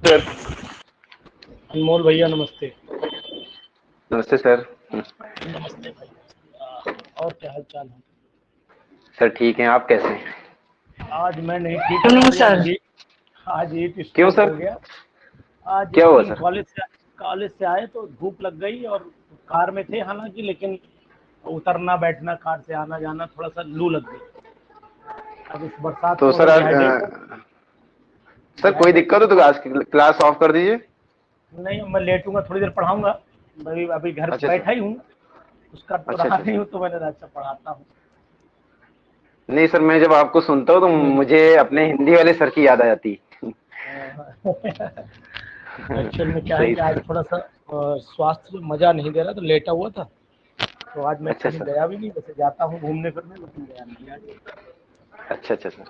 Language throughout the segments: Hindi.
सर। अनमोल भैया नमस्ते। नमस्ते सर। नमस्ते भाई। और क्या हाल चाल है? सर ठीक हैं, आप कैसे हैं? आज मैं नहीं ठीक हूँ इवनिंग भाई। सर। आज हीट क्यों स्ट्रोक सर? हो गया। आज क्या हुआ कहीं सर? कॉलेज से आए तो धूप लग गई और कार में थे हालांकि, लेकिन उतरना बैठना कार से आना जाना थोड़ा सा लू लग गई। अब इस बरसात तो में हो सर गए आज डिहाइड्रेट हो सर कोई डिहाइड्रेट दिक्कत हो हो तो आज की क्लास ऑफ कर दीजिए। नहीं, मैं लेटूंगा, थोड़ी देर पढ़ाऊंगा। अभी अभी घर अच्छा सर। बैठा ही हूँ। कुछ कर तो अच्छा रहा अच्छा नहीं सर। हूँ, तो मैंने अच्छा पढ़ाता हूँ। नहीं सर, मैं जब आपको सुनता हूँ तो मुझे अपने हिंदी वाले सर की याद आ जाती। एक्चुअल में क्या है सही कि आज सर। थोड़ा सा स्वास्थ्य में मजा नहीं दे रहा, तो लेटा हुआ था। तो आज मैं अच्छा कहीं सर। गया भी नहीं, वैसे जाता हूँ घूमने फिरने, लेकिन गया नहीं आज। अच्छा अच्छा सर।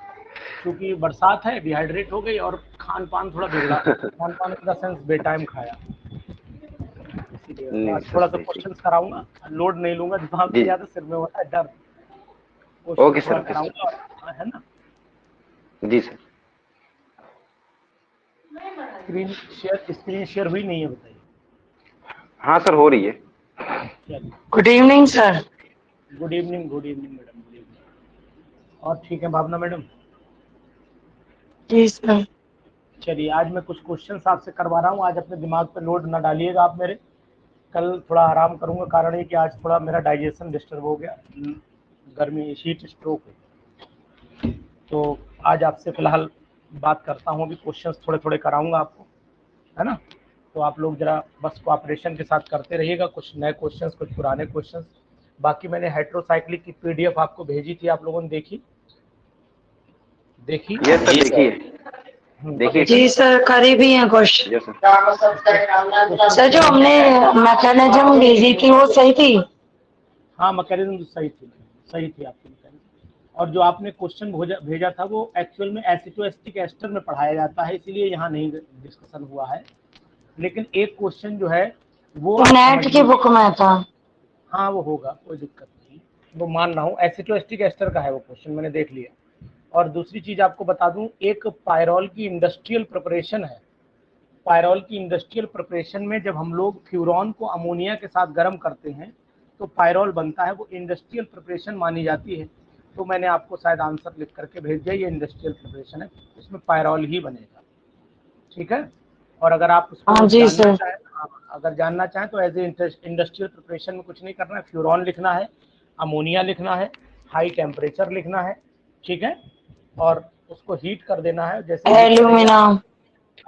क्योंकि बरसात है, डिहाइड्रेट हो गई और खान पान थोड़ा बिगड़ा। खान पान इन द सेंस बेटाइम खाया, इसीलिए तो नहीं आज सर, थोड़ा सा सही सही। क्वेश्चंस कराऊंगा। लोड नहीं लूंगा, दिमाग में जी जी। ज्यादा, सिर में होता है दर्द। क्वेश्चन ओके थोड़ा सर, ओके सर। कराऊंगा और है ना। जी सर। स्क्रीन शेयर हुई नहीं है, बताइए। हाँ सर, हो रही है। चलिए। Good evening sir. Good evening, good evening madam, good evening. और ठीक है भावना मैडम? जी सर। चलिए, आज मैं कुछ क्वेश्चंस आपसे करवा रहा हूँ। आज अपने दिमाग पे लोड ना डालिएगा आप मेरे। कल थोड़ा आराम करूँगा, कारण ये कि आज थोड़ा मेरा डाइजेशन डिस्टर्ब हो गया, गर्मी हीट स्ट्रोक है। तो आज आपसे फिलहाल बात करता हूँ, अभी क्वेश्चंस थोड़े थोड़े कराऊंगा आपको, है ना। तो आप लोग जरा बस कोऑपरेशन के साथ करते रहिएगा, कुछ नए क्वेश्चंस, कुछ पुराने क्वेश्चंस। बाकी मैंने हेट्रोसाइक्लिक की पीडीएफ आपको भेजी थी, आप लोगों ने देखी? देखी? यस सर, देखिए। देखिए देखी सर। जी ना? सर, करी भी है क्वेश्चन। Yes sir. सर जो हमने मैकेनिज्म भेजी थी वो सही थी? हाँ, मैकेनिज्म तो सही थी, सही थी आपकी मैकेनिज्म। और जो आपने क्वेश्चन भेजा था वो एक्चुअल में एसिटोएस्टिक एस्टर में पढ़ाया जाता है, इसीलिए यहाँ नहीं डिस्कशन हुआ है। लेकिन एक क्वेश्चन जो है वो वो आप समझ नेट की लीजिए। बुक में था। हाँ, वो होगा, कोई दिक्कत नहीं, वो मान रहा हूँ। एसिटोएस्टिक एस्टर का है वो क्वेश्चन, मैंने देख लिया। और दूसरी चीज आपको बता दूं, एक पायरॉल की इंडस्ट्रियल प्रिपरेशन है। पायरॉल की इंडस्ट्रियल प्रिपरेशन में जब हम लोग फ्यूरॉन को अमोनिया के साथ गर्म करते हैं तो पायरॉल बनता है, वो इंडस्ट्रियल प्रिपरेशन मानी जाती है। तो मैंने आपको शायद आंसर लिख करके भेज दिया, ये इंडस्ट्रियल प्रिपरेशन है, इसमें पायरॉल ही बनेगा। ठीक है। और अगर आप उसको हाँ जी जानना सर। चाहें, अगर जानना चाहें तो एज ए इंडस्ट्रियल प्रिपरेशन में कुछ नहीं करना है, फ्यूरॉन लिखना है, अमोनिया लिखना है, हाई टेम्परेचर लिखना है। ठीक है। और उसको हीट कर देना है, जैसे हीट करेंगे एल्यूमिना।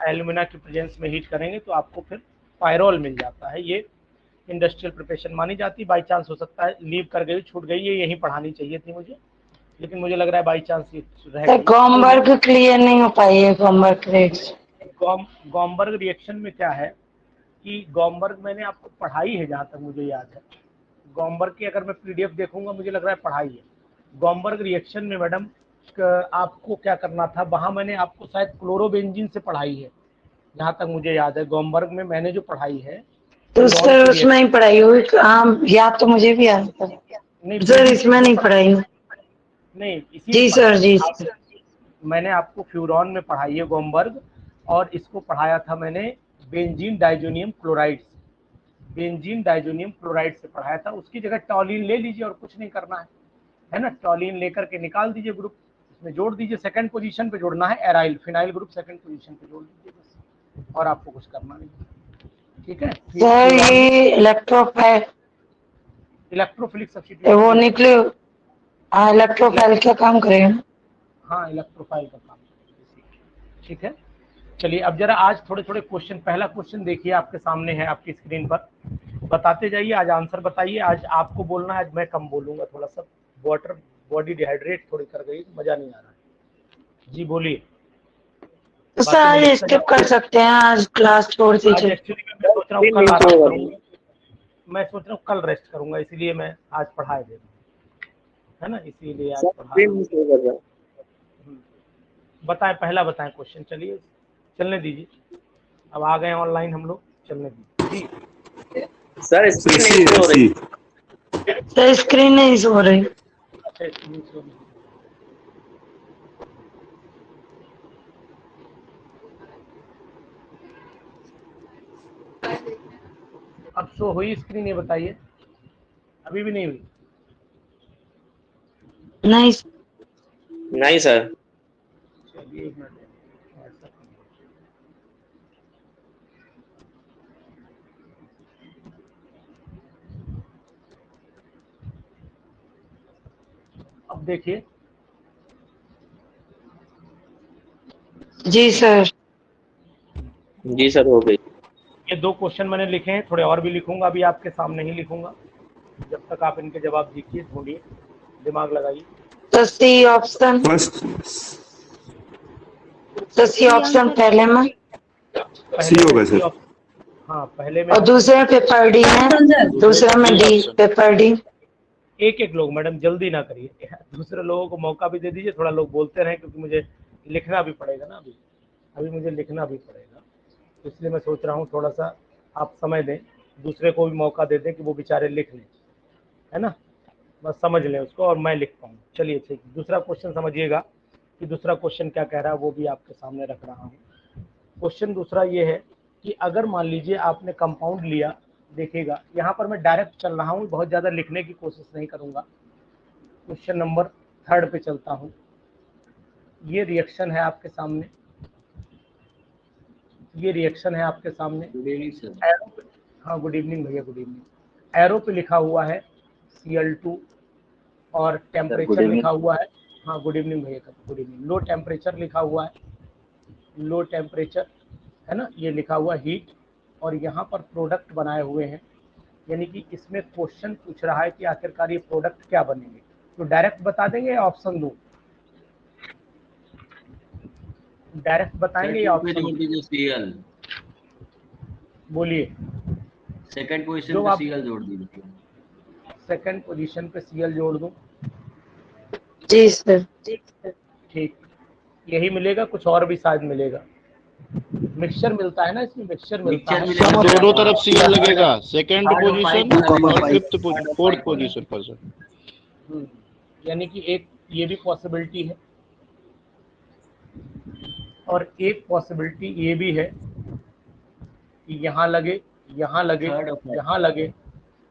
एल्यूमिना की प्रेजेंस में हीट करेंगे तो आपको फिर पायरोल मिल जाता है। ये इंडस्ट्रियल प्रिपरेशन मानी जाती है। बाई चांस हो सकता है लीव कर गई, छूट गई, ये यहीं पढ़ानी चाहिए थी मुझे, लेकिन मुझे लग रहा है बाई चांस ये रह सर गई, कोई नहीं। गॉमबर्ग क्लियर नहीं हो पाई है, गॉमबर्ग रेट्स। गॉमबर्ग रिएक्शन में क्या है कि गॉमबर्ग मैंने आपको पढ़ाई है जहाँ तक मुझे याद है। गॉमबर्ग की अगर मैं पीडीएफ देखूंगा, मुझे लग रहा है पढ़ाई है। गॉमबर्ग रिएक्शन में मैडम आपको क्या करना था, वहाँ मैंने आपको शायद क्लोरोबेंजीन से पढ़ाई है, जहाँ तक मुझे याद है। गॉमबर्ग में मैंने जो पढ़ाई है तो फ्यूरॉन सर की उसमें ही रिएक्शन। पढ़ाई हुई, हाँ याद तो मुझे भी याद है। नहीं, सर बेसिक इसमें नहीं पढ़ाई हुई। नहीं, इसी में जी पढ़ाई सर, है जी आप। सर। मैंने आपको फ्यूरॉन में पढ़ाई है गॉमबर्ग, और इसको पढ़ाया था मैंने बेंजीन डाइजोनियम क्लोराइड से। बेंजीन डाइजोनियम क्लोराइड से पढ़ाया था। उसकी जगह टॉलिन ले लीजिए और कुछ नहीं करना है ना। टॉलिन लेकर के निकाल दीजिए ग्रुप, इसमें जोड़ दीजिए, सेकंड पोजीशन पे जोड़ना है aryl, phenyl group second position पे जोड़ दीजिए बस, और आपको कुछ करना नहीं। ठीक है। सर फ्यूरॉन में ये इलेक्ट्रोफाइल, इलेक्ट्रोफिलिक सब्स्टिट्यूशन वो भी होता निकले। हाँ, है। इलेक्ट्रोफाइल क्या काम करेगा? हाँ, इलेक्ट्रोफाइल का काम। ठीक है। चलिए, अब जरा आज थोड़े थोड़े क्वेश्चन, पहला क्वेश्चन देखिए आपके सामने है, आपकी स्क्रीन पर। बताते जाइए, आज आंसर बताइए। आज आपको बोलना है, आज मैं कम बोलूंगा थोड़ा सा। वाटर बॉडी डिहाइड्रेट थोड़ी कर गई, मजा नहीं आ रहा है। जी बोलिए। तो सर बाकी मैं आज लिखता स्किप जाऊँ। कर सकते हैं, आज क्लास छोड़ आज दीजिए। एक्चुअली मैं सोच रहा हूँ कल आराम करूंगा। मैं सोच रहा हूँ कल रेस्ट करूंगा, इसीलिए मैं आज पढ़ाए दे रहा हूँ, है ना, इसीलिए आज पढ़ा रहा हूँ। बताएं, पहला बताएं क्वेश्चन, चलिए चलने दीजिए। अब आ गए ऑनलाइन हम लोग, चलने दीजिए जी। सर स्क्रीन नहीं शो हो रही। सर स्क्रीन नहीं शो हो रही। अच्छा, स्क्रीन शो नहीं। शो हुई स्क्रीन, ये बताइए? अभी भी नहीं हुई? नहीं नहीं सर। चलिए एक मिनट WhatsApp में। अब देखिए, जी सर। जी सर हो गई। ये 2 क्वेश्चन मैंने लिखे हैं, थोड़े और भी लिखूंगा, अभी आपके सामने ही लिखूंगा। जब तक आप इनके जवाब देखिए, ढूंढिए, दिमाग लगाइए। तो सी ऑप्शन, फर्स्ट तो सी ऑप्शन पहले में, सी पहले में होगा सी सर। ऑप्शन, हाँ पहले में और ऑप्शन दूसरे में पेपर डी है, दूसरे में डी पेपर डी। एक एक लोग, मैडम जल्दी ना करिए, दूसरे लोगों को मौका भी दे दीजिए, थोड़ा लोग बोलते रहें, क्योंकि मुझे लिखना भी पड़ेगा ना, अभी मुझे लिखना भी पड़ेगा, इसलिए मैं सोच रहा हूँ थोड़ा सा आप समय दें, दूसरे को भी मौका दे दें कि वो बेचारे लिख लें, है ना, बस समझ लें उसको और मैं लिख पाऊँ। चलिए ठीक, दूसरा क्वेश्चन समझिएगा कि दूसरा क्वेश्चन क्या कह रहा है, वो भी आपके सामने रख रहा हूँ। क्वेश्चन दूसरा ये है कि अगर मान लीजिए आपने कंपाउंड लिया, देखिएगा यहाँ पर मैं डायरेक्ट चल रहा हूँ, बहुत ज़्यादा लिखने की कोशिश नहीं करूँगा। क्वेश्चन नंबर 3 पे चलता हूँ। ये रिएक्शन है आपके सामने, ये रिएक्शन है आपके सामने। Good evening sir. एरो पे, हाँ गुड इवनिंग भैया, गुड इवनिंग। एरो पे लिखा हुआ है Cl2 और गुड टेम्परेचर इवनिंग। लिखा हुआ है, हाँ गुड इवनिंग भैया, गुड इवनिंग। लो टेम्परेचर लिखा हुआ है, लो टेम्परेचर, है ना, ये लिखा हुआ हीट, और यहाँ पर प्रोडक्ट बनाए हुए हैं, यानी कि इसमें क्वेश्चन पूछ रहा है कि आखिरकार ये प्रोडक्ट क्या बनेंगे। तो डायरेक्ट बता देंगे या ऑप्शन दूं? डायरेक्ट बताएंगे या ऑप्शन? जोड़ दीजिए सीएल, बोलिए। सेकंड पोजीशन जो पे आप सीएल जोड़ दीजिए। सेकंड पोजीशन पे Cl जोड़ दूं? जी सर। ठीक, यही मिलेगा, कुछ और भी शायद मिलेगा, मिक्सचर मिलता है ना इसमें, मिक्सचर मिलता मिक्सचर है। मिलेगा सर सर, दोनों और तरफ सीएल लगेगा, सेकंड थर्ड और पोजीशन फाइव वाला भी और मिलेगा। फिफ्थ थर्ड और फोर्थ फाइव वाला। पोजीशन पर सर। यानी कि एक ये भी पॉसिबिलिटी है, और एक पॉसिबिलिटी ये भी है कि यहाँ लगे, यहाँ लगे, थर्ड और फाइव। यहाँ लगे,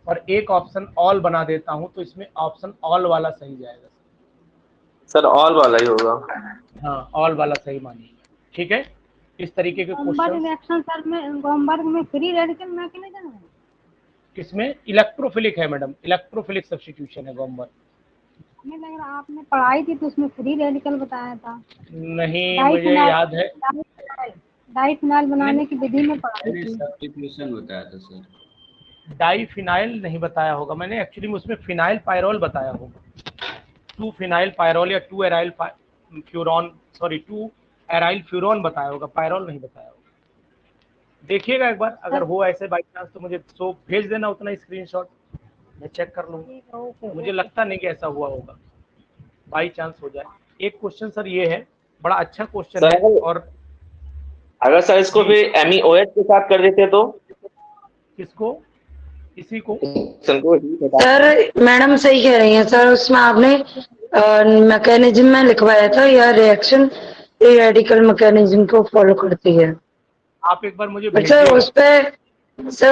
और एक ऑप्शन ऑल बना देता हूँ, तो इसमें ऑप्शन ऑल वाला सही जाएगा। सर ऑल वाला ही होगा। हाँ ऑल वाला सही मानिए, ठीक है। इस तरीके के गोमबर्ग क्वेश्चन रिएक्शन सर में, गोमबर्ग में फ्री रेडिकल मैकेनिज्म है। किसमें? इलेक्ट्रोफिलिक है मैडम, इलेक्ट्रोफिलिक सब्स्टिट्यूशन है गोमबर्ग। हमें लग रहा आपने पढ़ाई थी तो उसमें फ्री रेडिकल बताया था। नहीं मुझे याद है, डाइफिनाइल बनाने की विधि में पढ़ाई मैंने थी। सब्स्टिट्यूशन बताया था सर। डाइफिनाइल नहीं बताया होगा मैंने, एक्चुअली में उसमें फिनाइल पायरोल बताया होगा, 2 फिनाइल पायरोल या 2 aryl furan, sorry 2 aryl furan बताया होगा, पायरोल नहीं बताया होगा। देखिएगा एक बार, अगर हो ऐसे बाई चांस तो मुझे सो भेज देना उतना ही स्क्रीनशॉट, मैं चेक कर लूँगा। मुझे लगता नहीं कि ऐसा हुआ होगा, बाई चांस हो जाए। एक क्वेश्चन सर ये है, बड़ा अच्छा क्वेश्चन है, सर और अगर सर इसको फिर MEOH के साथ कर देते तो किसको? इसी को? को ही बता। सर मैडम सही कह रही हैं सर, उसमें आपने मैकेनिज्म में लिखवाया था, यह रिएक्शन रेडिकल मैकेनिज्म को फॉलो करती है। आप एक बार मुझे सर भेजिएगा।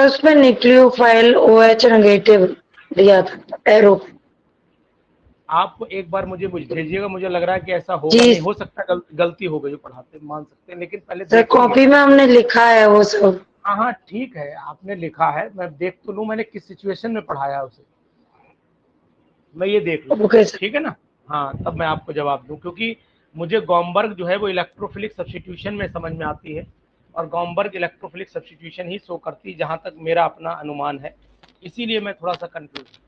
उस पे न्यूक्लियोफाइल OH नेगेटिव दिया था एरो। आप एक बार मुझे भेजिएगा, मुझे लग रहा है कि ऐसा होगा जी। नहीं, हो सकता है गलती हो गई जो पढ़ाते, मान सकते हैं, लेकिन पहले सर देखेंगे। कॉपी में हमने लिखा है वो सब। हाँ हाँ ठीक है, आपने लिखा है, मैं देख तो लूँ मैंने किस सिचुएशन में पढ़ाया है उसे, मैं ये देख लूँ, ओके सर। ठीक है ना। हाँ तब मैं आपको जवाब दूँ, क्योंकि मुझे गोमबर्ग जो है वो इलेक्ट्रोफिलिक सब्स्टिट्यूशन में समझ में आती है, और गोमबर्ग इलेक्ट्रोफिलिक सब्स्टिट्यूशन ही शो करती है, जहाँ तक मेरा अपना अनुमान है, इसीलिए मैं थोड़ा सा कंफ्यूज हूँ,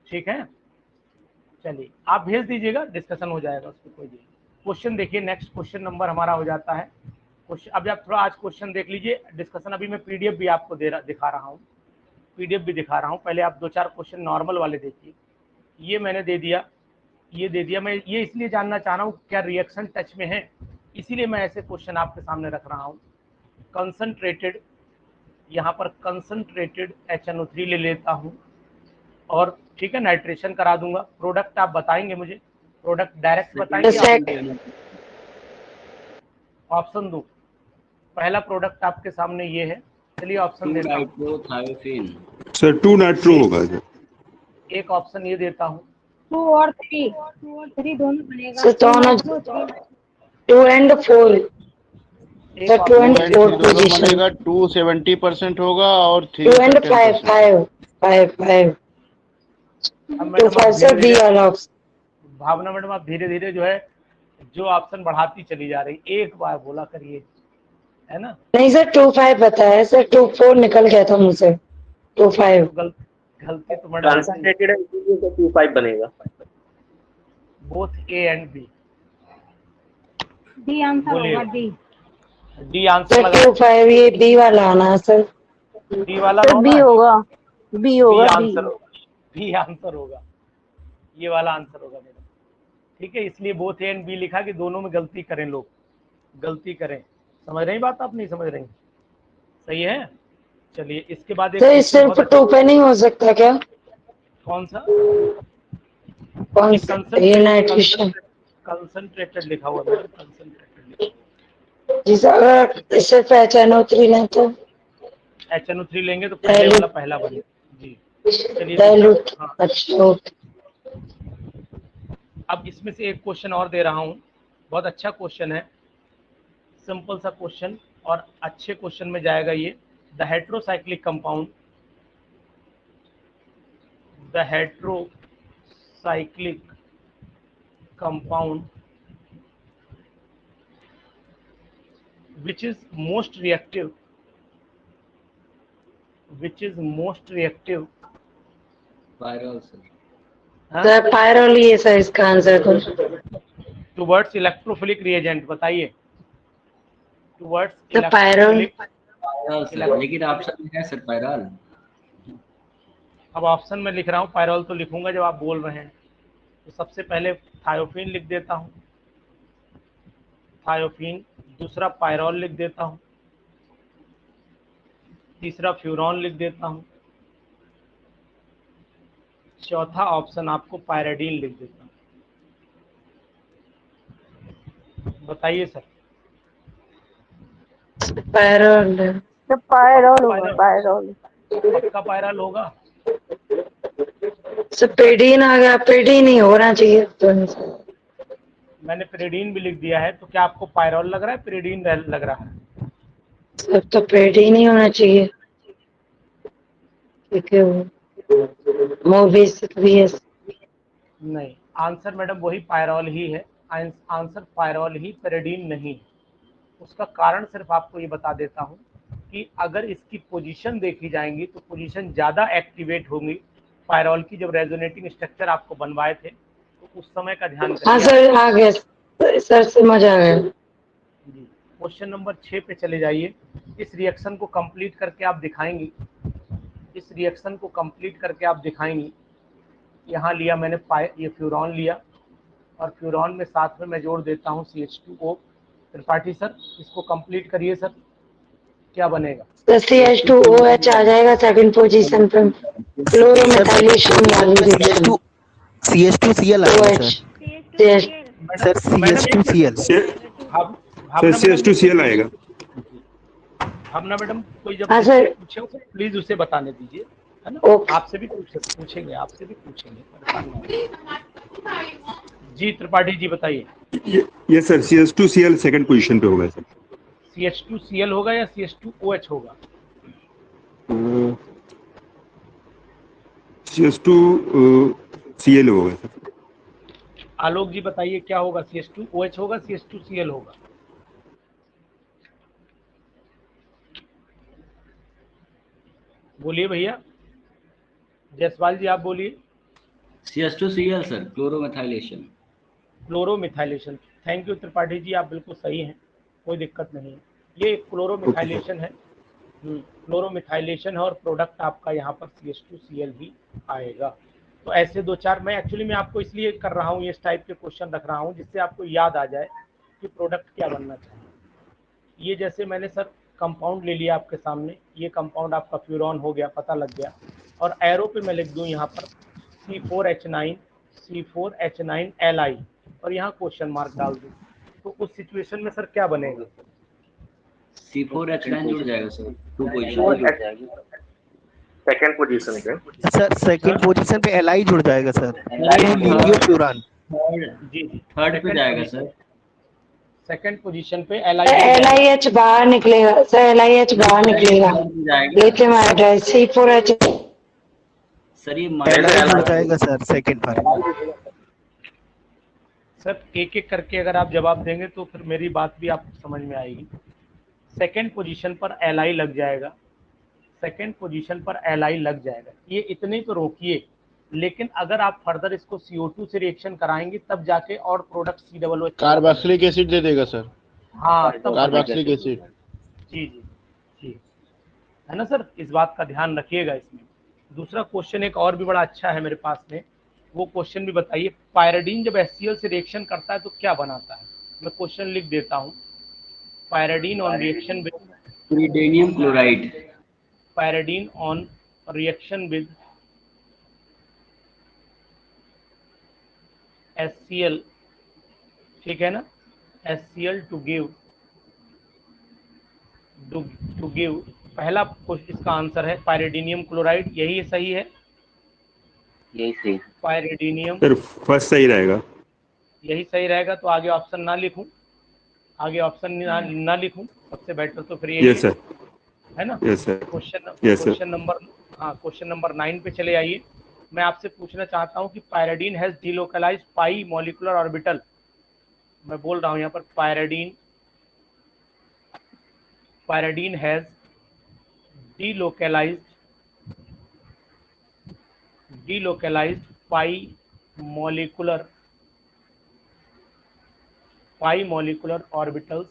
ठीक है। चलिए आप भेज दीजिएगा, डिस्कशन हो जाएगा उसको, कोई नहीं। क्वेश्चन देखिए, नेक्स्ट क्वेश्चन नंबर हमारा हो जाता है क्वेश्चन, अभी आप थोड़ा आज क्वेश्चन देख लीजिए, डिस्कशन अभी मैं PDF भी आपको दिखा रहा हूँ, PDF भी दिखा रहा हूँ, पहले आप 2-4 क्वेश्चन नॉर्मल वाले देखिए। ये मैंने दे दिया, ये दे दिया, मैं ये इसलिए जानना चाह रहा हूँ क्या रिएक्शन टच में है, इसीलिए मैं ऐसे क्वेश्चन आपके सामने रख रहा हूँ। कंसनट्रेटेड, यहाँ पर कंसनट्रेटेड HNO3 ले लेता हूँ, और ठीक है नाइट्रेशन करा दूंगा। प्रोडक्ट आप बताएंगे मुझे, प्रोडक्ट डायरेक्ट बताएंगे या ऑप्शन दूं? पहला प्रोडक्ट आपके सामने ये है, चलिए ऑप्शन देता हूँ, नाइट्रोथायोफिन। सर 2 नाइट्रो होगा सर। एक ऑप्शन ये देता हूँ, 2 और 3 दोनों बनेगा। सर दोनों 2 and 4 एक सर 2 ऑप्शन and 2 and 4 3 दोनों पोजीशन बनेगा। 2 70% होगा और 2 3 and सर 5 10%। 5 अब 2 मैडम आप 5 सर धीरे बी धीरे, वाला ऑप्शन। भावना मैडम आप धीरे धीरे जो है जो ऑप्शन बढ़ाती चली जा रही, एक बार बोला करिए, है ना। नहीं सर 2 5 बताया सर, 2 4 निकल गया था मुझसे, 2 5। तो गलती तो मैडम आपसे, कंसंट्रेटेड है इसीलिए तो 2-5 बनेगा। Both A and B. D answer बोलिए। होगा, डी। डी आंसर सर लगा, 2 5 ये बी वाला आना है सर। डी वाला सर होगा, बी होगा, बी बी होगा, आंसर बी। होगा, बी आंसर होगा, ये वाला आंसर होगा मैडम। ठीक है, इसलिए बोथ ए एंड बी लिखा कि दोनों में गलती करें, लोग गलती करें। समझ रही बात, आप नहीं समझ रही? सही है। चलिए इसके बाद एक सर क्वेश्चन सिर्फ बहुत अच्छा, 2 पे नहीं हो सकता क्या? कौन सा? कौन ये सा ये नाइट्रेशन? कंसंट्रेटेड लिखा हुआ मैडम, कंसंट्रेटेड। जी सर अगर सिर्फ HNO3 लें तो HNO3 लेंगे तो पहले वाला पहला बनेगा जी। चलिए डाइल्यूट। हाँ, अच्छा ओके। अब इसमें से एक क्वेश्चन और दे रहा हूँ, बहुत अच्छा क्वेश्चन है, सिंपल सा क्वेश्चन और अच्छे क्वेश्चन में जाएगा ये। The heterocyclic compound, the heterocyclic compound which is most reactive, pyrrole sir. Sir pyrrole ही है सर इसका आंसर तो। टुवर्ड्स इलेक्ट्रोफिलिक रिएजेंट, बताइए। Towards sir pyrrole. Electrophilic. Pyrrole sir, लेकिन ऑप्शन में है सर पायरल। अब ऑप्शन में लिख रहा हूँ, पायरोल तो लिखूंगा जब आप बोल रहे हैं। तो सबसे पहले थायोफिन लिख देता हूँ, थायोफिन। दूसरा पायरोल लिख देता हूँ, तीसरा फ्यूरॉन लिख देता हूँ, चौथा ऑप्शन आपको पायरेडीन लिख देता हूँ। बताइए सर। पायरोल। सर पायरॉल होगा, पायरोल, पायरॉल। पक्का पायरोल होगा। सर पेडीन आ गया, पेडीन ही होना चाहिए तो। मैंने पेरिडीन भी लिख दिया है, तो क्या आपको पायरोल लग रहा है, पेरिडीन लग रहा है? सब तो पेडीन ही होना चाहिए क्योंकि वो मोर बेसिक भी है। नहीं, आंसर मैडम वही पायरोल ही है। आंसर पायरोल ही, पेरिडीन नहीं। उसका कारण सिर्फ आपको ये बता देता हूँ कि अगर इसकी पोजीशन देखी जाएंगी तो पोजीशन ज़्यादा एक्टिवेट होंगी पायरोल की। जब रेजोनेटिंग स्ट्रक्चर आपको बनवाए थे तो उस समय का ध्यान हाँ करिए। सर आ गया सर, समझ आ गया। जी, क्वेश्चन नंबर 6 पे चले जाइए। इस रिएक्शन को कंप्लीट करके आप दिखाएंगी, इस रिएक्शन को कंप्लीट करके आप दिखाएंगी। यहाँ लिया मैंने ये फ्यूरॉन लिया और फ्यूरॉन में साथ में मैं जोड़ देता हूँ CH2O। त्रिपाठी सर इसको कंप्लीट करिए सर, क्या बनेगा? सर CH2OH आ जाएगा सेकंड पोजीशन पे। क्लोरोमेथाइलेशन वाली रिएक्शन। CH2Cl आएगा सर। सर मैडम एक CH2Cl। सर CH2Cl आएगा। भावना मैडम कोई जब हाँ मुझसे सर। पूछे तो प्लीज उसे बताने दीजिए, है ना। ओके। आपसे भी पूछेंगे, आपसे भी पूछेंगे, परेशान ना होइए। जी त्रिपाठी जी बताइए। ये सर CH2Cl सेकंड पोजीशन पे होगा सर। CH2Cl होगा या CH2OH होगा? CH2Cl होगा सर। आलोक जी बताइए क्या होगा, CH2OH होगा, CH2Cl होगा? बोलिए भैया, जयसवाल जी आप बोलिए। CH2Cl sir, chloromethylation. Chloromethylation. Thank you Tripathi ji, आप बिल्कुल सही हैं, कोई दिक्कत नहीं है। ये क्लोरोमिथाइलेशन है, क्लोरोमिथाइलेशन है और प्रोडक्ट आपका यहाँ पर CH2Cl ही आएगा। तो ऐसे दो चार मैं एक्चुअली मैं आपको इसलिए कर रहा हूँ, इस टाइप के क्वेश्चन रख रहा हूँ जिससे आपको याद आ जाए कि प्रोडक्ट क्या बनना चाहिए। ये जैसे मैंने सर कंपाउंड ले लिया आपके सामने, ये कंपाउंड आपका फ्यूरॉन हो गया, पता लग गया। और एरो पे मैं लिख दूँ यहाँ पर C4H9Li और यहाँ क्वेश्चन मार्क डाल दूँ, तो उस सिचुएशन में सर क्या बनेगा? C4H9 जुड़ जाएगा सर, 2 पोजीशन। सेकंड पोजीशन पे सर सेकंड पोजीशन पे एल आई जुड़ जाएगा सर, सर ये लिथियो फ्यूरान। जी जी थर्ड पे जाएगा सर। सेकंड पोजीशन पे LiH बाहर निकलेगा सर, LiH बाहर निकलेगा, जाएगा लिथियम हाइड्राइड C4H। सर, ये एल आई जुड़ माइनस जाएगा सर सेकंड पर। सर एक एक करके अगर आप जवाब देंगे तो फिर मेरी बात भी आपको समझ में आएगी। सेकंड पोजीशन पर Li लग जाएगा, सेकंड पोजीशन पर Li लग जाएगा, ये इतने तो रोकिए। लेकिन अगर आप फर्दर इसको CO2 से रिएक्शन कराएंगे तब जाके और प्रोडक्ट COOH कार्बोक्सिलिक एसिड दे देगा सर, हाँ तब कार्बोक्सिलिक एसिड। जी जी जी, है ना सर, इस बात का ध्यान रखिएगा इसमें। दूसरा क्वेश्चन एक और भी बड़ा अच्छा है मेरे पास में, वो क्वेश्चन भी बताइए। पायरिडीन जब HCl से रिएक्शन करता है तो क्या बनाता है? मैं क्वेश्चन लिख देता हूँ। Pyridine on reaction with pyridinium chloride, pyridine on reaction with HCl, ठीक है ना, HCl टू गिव पहला इसका आंसर है पायरिडीनियम क्लोराइड, यही सही है? यही सही। पायरिडीनियम सर फर्स्ट सही रहेगा। यही सही रहेगा, तो आगे ऑप्शन ना लिखूं, आगे ऑप्शन ना लिखूं, सबसे बेटर तो फिर यही यस सर, है ना। यस सर, क्वेश्चन नंबर 9 पे चले आइए। मैं आपसे पूछना चाहता हूं कि pyridine has delocalised pi molecular orbital. मैं बोल रहा हूं यहाँ पर pyridine has delocalised pi molecular orbitals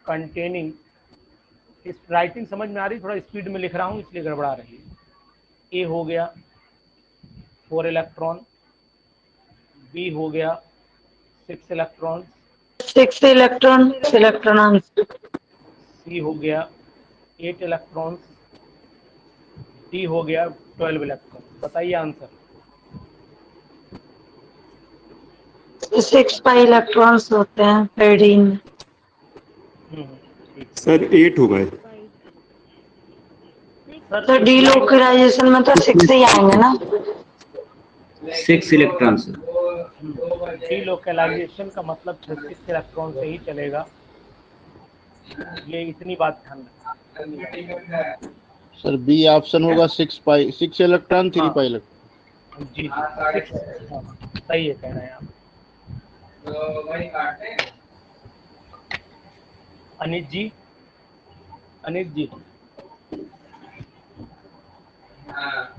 containing, इस राइटिंग समझ में आ रही, थोड़ा स्पीड में लिख रहा हूँ इसलिए गड़बड़ा रही है। ए हो गया 4 इलेक्ट्रॉन, बी हो गया 6 इलेक्ट्रॉन, 6 इलेक्ट्रॉन, सी हो गया 8 इलेक्ट्रॉन्स, डी हो गया 12 इलेक्ट्रॉन। बताइए आंसर। 6 पाई इलेक्ट्रॉन्स होते हैं पायरिडीन में। सर 8 हो गए। तो डीलोकलाइजेशन में तो 6 ही आएंगे ना। 6 इलेक्ट्रॉन्स। डीलोकलाइजेशन का मतलब 6 इलेक्ट्रॉन से ही चलेगा, ये इतनी बात ध्यान रखें। सर बी ऑप्शन होगा 6 पाई, 6 इलेक्ट्रॉन 3 पाई इलेक्ट्रॉन। जी 6, सही है, कह रहे हैं आप। अनित जी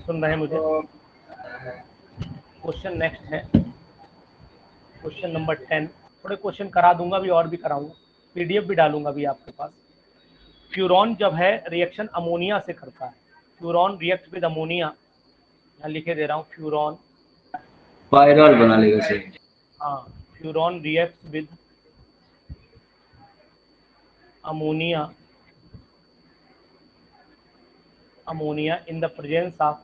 सुन रहे हैं मुझे? क्वेश्चन नेक्स्ट है, क्वेश्चन नंबर 10। थोड़े क्वेश्चन करा दूंगा भी, और भी कराऊंगा, PDF भी डालूंगा भी आपके पास। फ्यूरॉन जब है रिएक्शन अमोनिया से करता है, फ्यूरॉन रिएक्ट विद अमोनिया, यहाँ लिखे दे रहा हूँ, फ्यूरॉन पायरॉल बना लेगा सर। हाँ, furan react with ammonia in the presence of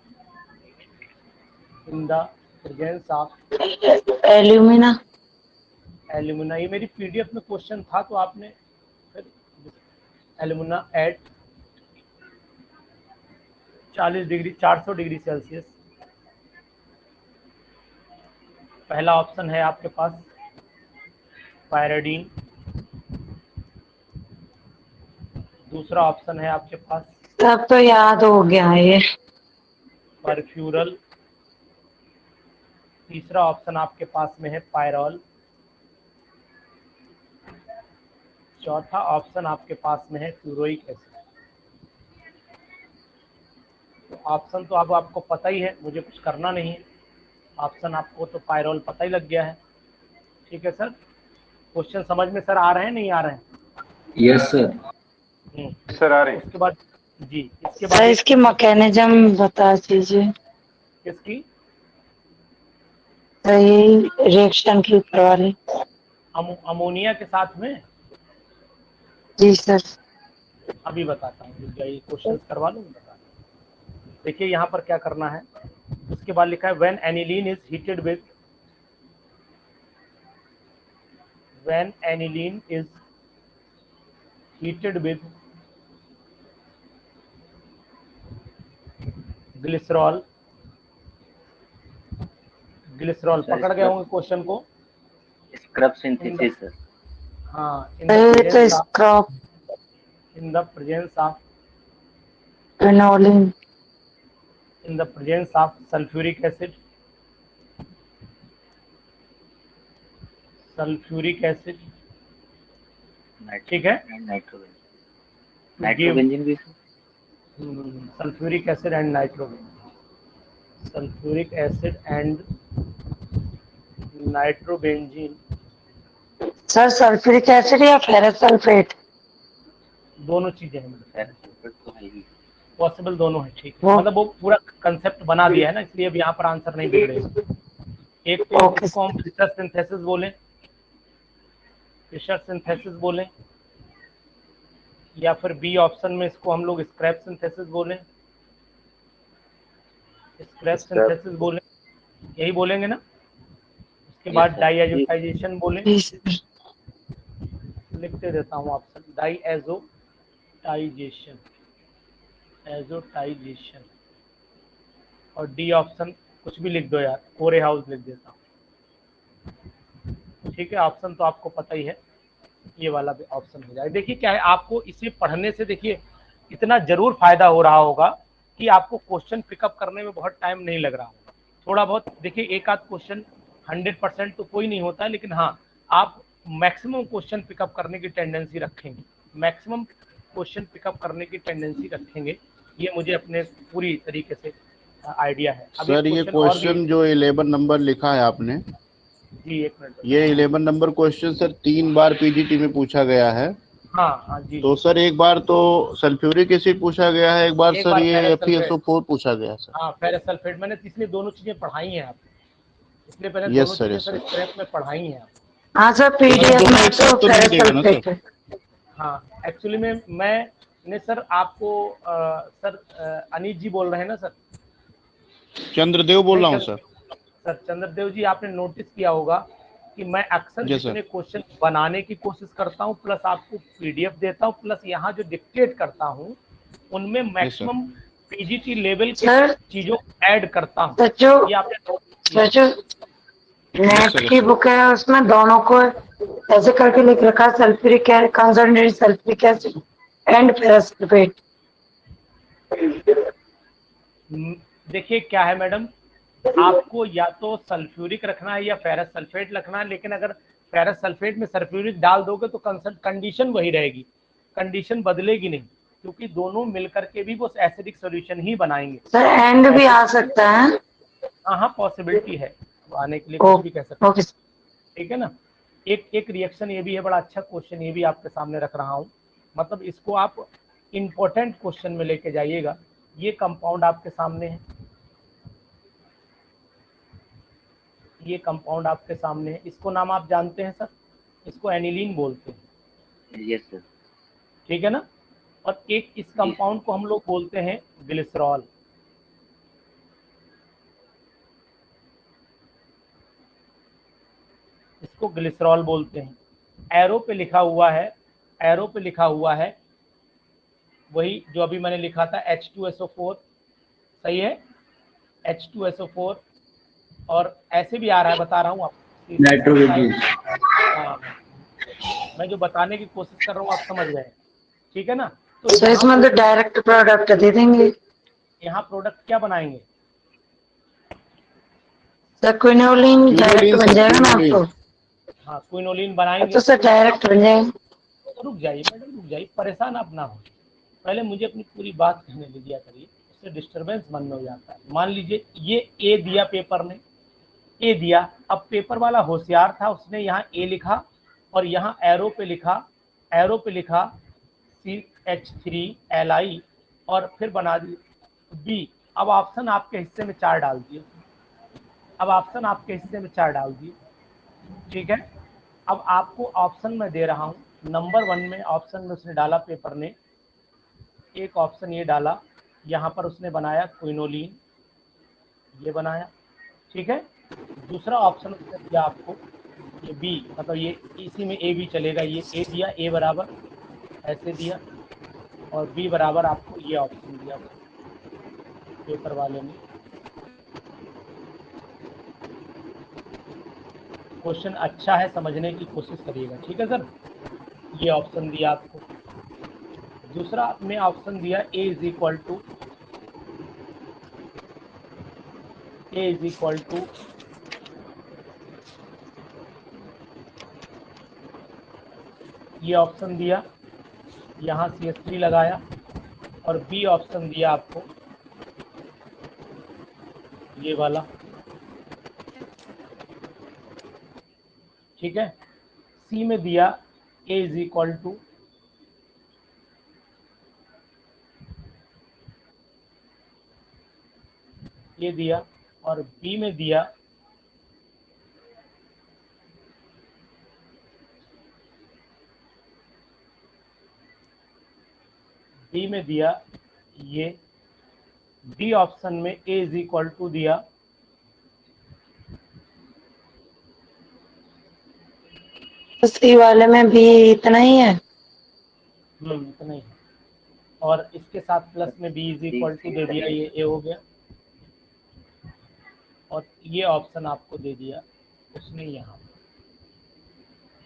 alumina. Alumina. ये मेरी PDF में क्वेश्चन था, तो आपने फिर एल्यूमिना एट 400 डिग्री सेल्सियस। पहला ऑप्शन है आपके पास पायरिडीन, दूसरा ऑप्शन है आपके पास तब तो याद हो गया ये। परफ्यूरल, तीसरा ऑप्शन आपके पास में है पायरॉल, चौथा ऑप्शन आपके पास में है फ्लोरोइक एसिड। तो ऑप्शन तो अब आपको पता ही है, मुझे कुछ करना नहीं है। ऑप्शन आपको तो पायरॉल पता ही लग गया है, ठीक है सर। क्वेश्चन समझ में सर आ रहे हैं, नहीं आ रहे हैं? Yes sir. सर आ रहे हैं। उसके बाद जी, इसके सर बाद इसकी मैकेनिज्म बता दीजिए। किसकी? यही रिएक्शन की ऊपर वाली। अमोनिया के साथ में? जी सर। अभी बताता हूँ, क्वेश्चन करवा लूँ, बता। देखिए यहाँ पर क्या करना है, उसके बाद लिखा है when aniline is heated with heated with glycerol. Glycerol पकड़ गए होंगे क्वेश्चन को। Scrub synthesis sir. हाँ, It's a scrap in the presence of aniline. in the presence of sulfuric acid, sulfuric acid, ठीक है, नाइट्रोजन, to give नाइट्रोबेंजीन भी sir. sulfuric acid and nitrogen, sulfuric acid and nitrobenzene, sir sulphuric acid या फेरस सल्फेट? दोनों चीजें हैं सल्फेट तो है ही। पॉसिबल, दोनों है, ठीक है। वो- मतलब वो पूरा कंसेप्ट बना दिया है ना, इसलिए अब यहाँ पर आंसर नहीं बिगड़ेगा। एक तो ओके। इसको हम फिशर सिंथेसिस बोलें, फिशर सिंथेसिस बोलें, या फिर बी ऑप्शन में इसको हम लोग स्क्रैप सिंथेसिस बोलें, स्क्रैप सिंथेसिस बोलें, यही बोलेंगे ना। उसके बाद डाईएजोटाइजेशन बोलें, लिखते देता हूँ ऑप्शन, डाईएजोटाइजेशन, एजोटाइजेशन, और डी ऑप्शन कुछ भी लिख दो यार, कोरे हाउस लिख देता हूँ, ठीक है। ऑप्शन तो आपको पता ही है, ये वाला भी ऑप्शन हो जाए। देखिए क्या है, आपको इसे पढ़ने से देखिए इतना जरूर फायदा हो रहा होगा कि आपको क्वेश्चन पिकअप करने में बहुत टाइम नहीं लग रहा होगा। थोड़ा बहुत देखिए, एक आध क्वेश्चन 100% तो कोई नहीं होता है, लेकिन हाँ आप मैक्सिमम क्वेश्चन पिकअप करने की टेंडेंसी रखेंगे, मैक्सिमम क्वेश्चन पिकअप करने की टेंडेंसी रखेंगे, ये मुझे अपने पूरी तरीके से आइडिया है। अब सर ये क्वेश्चन जो 11 नंबर लिखा है आपने, जी एक मिनट, ये 11 नंबर क्वेश्चन सर 3 बार पीजीटी में पूछा गया है। हाँ जी। तो सर एक बार तो सल्फ्यूरिक एसिड पूछा गया है, एक बार एक सर बार ये फेरस FeSO4 पूछा गया है सर। हाँ फेरस सल्फेट, मैंने इसलिए दोनों चीजें पढ़ाई हैं आप, इसलिए पहले यस दोनों सर, चीजें यस सर सर। स्क्रैप में पढ़ाई हैं आप। हाँ सर, पीडीएफ दोनों में एक साथ तो तो नहीं फेरस देगा ना सल्फेट सर? है। हाँ एक्चुअली में मैंने सर आपको सर अनीत जी बोल रहे हैं ना सर? चंद्रदेव बोल रहा हूँ सर। सर चंद्रदेव जी, आपने नोटिस किया होगा कि मैं अक्सर जी सर। जितने क्वेश्चन बनाने की कोशिश करता हूँ, प्लस आपको पीडीएफ देता हूँ, प्लस यहाँ जो डिक्टेट करता हूँ, उनमें मैक्सिमम पीजीटी लेवल की सर चीजों को ऐड करता हूँ। सचो ये आपने नोटिस किया सचो नेट की बुक है, उसमें दोनों को ऐसे करके लिख रखा है, sulphuric concentrated sulphuric acid and ferrous sulphate. देखिए क्या है मैडम, आपको या तो सल्फ्यूरिक रखना है या फेरस सल्फेट रखना है, लेकिन अगर फेरस सल्फेट में सल्फ्यूरिक डाल दोगे तो कंडीशन वही रहेगी, कंडीशन बदलेगी नहीं, क्योंकि दोनों मिलकर के भी वो एसिडिक सॉल्यूशन ही बनाएंगे। सर एंड भी आ सकता है। हाँ पॉसिबिलिटी है, आने के लिए कुछ भी कह सकते हैं, ओके ठीक है ना। एक रिएक्शन ये भी है, बड़ा अच्छा क्वेश्चन ये भी आपके सामने रख रहा हूँ, मतलब इसको आप इम्पोर्टेंट क्वेश्चन में लेके जाइएगा। ये कंपाउंड आपके सामने है, ये कंपाउंड आपके सामने है, इसको नाम आप जानते हैं सर, इसको एनिलीन बोलते हैं। Yes sir. ठीक है ना। और एक इस कंपाउंड को हम लोग बोलते हैं ग्लिसरॉल। इसको ग्लिसरॉल बोलते हैं। एरो पे लिखा हुआ है, एरो पे लिखा हुआ है वही जो अभी मैंने लिखा था H2SO4, सही है, H2SO4, और ऐसे भी आ रहा है, बता रहा हूँ आपको, नाइट्रोजन। हाँ, मैं जो बताने की कोशिश कर रहा हूँ आप समझ गए, ठीक है ना। तो सर इसमें तो डायरेक्ट प्रोडक्ट दे देंगे। यहाँ प्रोडक्ट क्या बनाएंगे सर क्विनोलिन डायरेक्ट बन जाएगा ना आपको? हाँ क्विनोलिन बनाएंगे। तो सर डायरेक्ट बन जाएगा। रुक जाइए मैडम, रुक जाइए, परेशान आप ना हो, पहले मुझे अपनी पूरी बात कहने ले दिया करिए, उससे डिस्टरबेंस मन में हो जाता है। मान लीजिए ये ए दिया पेपर ने, ए दिया, अब पेपर वाला होशियार था, उसने यहाँ ए लिखा और यहाँ एरो पे लिखा, एरो पे लिखा CH3Li और फिर बना दी बी। अब ऑप्शन आपके हिस्से में 4 डाल दिए, अब ऑप्शन आपके हिस्से में 4 डाल दिए, ठीक है। अब आपको ऑप्शन में दे रहा हूँ, नंबर 1 में ऑप्शन में उसने डाला पेपर ने, एक ऑप्शन ये डाला, यहाँ पर उसने बनाया क्विनोलिन, ये बनाया, ठीक है। दूसरा ऑप्शन उसने दिया आपको ये बी, मतलब ये इसी में ए भी चलेगा, ये ए दिया, ए बराबर ऐसे दिया, और बी बराबर आपको ये ऑप्शन दिया पेपर वाले ने। क्वेश्चन अच्छा है, समझने की कोशिश करिएगा, ठीक है सर। ये ऑप्शन दिया आपको। दूसरा आपने ऑप्शन दिया ए इज इक्वल टू ये ऑप्शन दिया, यहाँ CH3 लगाया, और बी ऑप्शन दिया आपको ये वाला, ठीक है। सी में दिया ए इज इक्वल टू ये दिया, और बी में दिया ये। डी ऑप्शन में ए इज इक्वल टू दिया सी वाले में भी इतना ही है। इतना ही है, और इसके साथ प्लस में बी इज इक्वल टू दे दिया, ये ए हो गया, और ये ऑप्शन आपको दे दिया उसने यहाँ।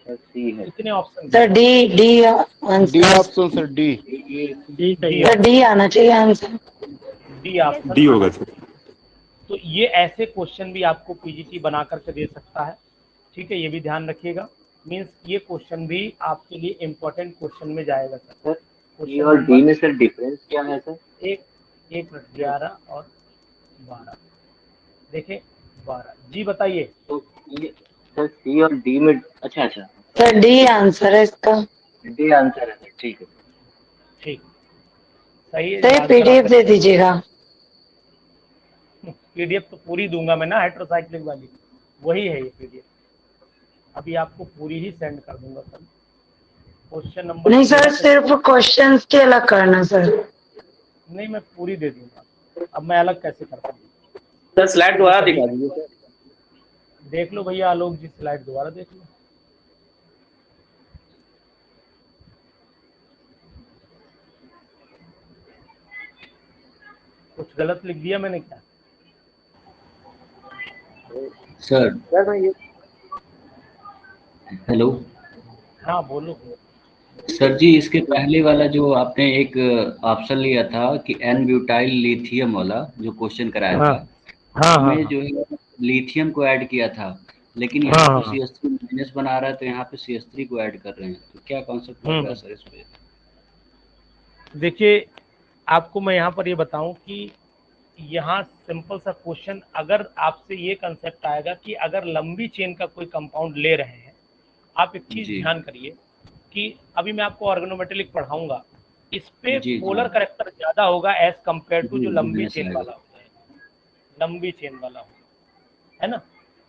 इतने option sir D D D answer, option sir, D. Sir D आना चाहिए आंसर। डी ऑप्शन डी होगा सर। तो ये ऐसे क्वेश्चन भी आपको पीजीटी बना करके दे सकता है, ठीक है, ये भी ध्यान रखिएगा। मीन्स ये क्वेश्चन भी आपके लिए इम्पोर्टेंट क्वेश्चन में जाएगा सर। ए और डी में सर डिफरेंस क्या है सर? एक मिनट, 11 और 12 देखें, 12 जी बताइए। तो ये सर सी और डी में, अच्छा सर डी आंसर है इसका। डी आंसर है, ठीक है। ठीक, सही है। सर पीडीएफ दे दीजिएगा। पीडीएफ तो पूरी दूंगा मैं ना, हेट्रोसाइक्लिक वाली वही है ये पीडीएफ। अभी आपको पूरी ही सेंड कर दूंगा सर। क्वेश्चन नंबर नहीं सर, सिर्फ क्वेश्चंस के अलग करना सर। नहीं, मैं पूरी दे दूंगा। अब मैं अलग कैसे करता हूँ सर? स्लाइड दोबारा दिखा दीजिए सर। देख लो भैया आलोक जी, स्लाइड दोबारा देख लो। कुछ गलत लिख दिया मैंने क्या? सर मैं ये हेलो हाँ बोलो। सर जी, इसके पहले वाला जो आपने एक ऑप्शन लिया था कि एन ब्यूटाइल लिथियम वाला जो क्वेश्चन कराया था, उसमें जो है लिथियम को ऐड किया था, लेकिन यहाँ तो CH3 माइनस बना रहा है, तो यहाँ पे CH3 को ऐड कर रहे हैं, तो क्या कॉन्सेप्ट लग रहा है सर इस पे? देखिए, आपको मैं यहाँ पर ये बताऊं कि यहाँ सिंपल सा क्वेश्चन, अगर आपसे ये कंसेप्ट आएगा कि अगर लंबी चेन का कोई कंपाउंड ले रहे हैं, आप एक चीज ध्यान करिए कि अभी मैं आपको ऑर्गेनोमेटेलिक पढ़ाऊंगा, इस पे पोलर करेक्टर ज्यादा होगा एज कंपेयर टू जो लंबी चेन वाला होता है, लंबी चेन वाला होगा, है ना।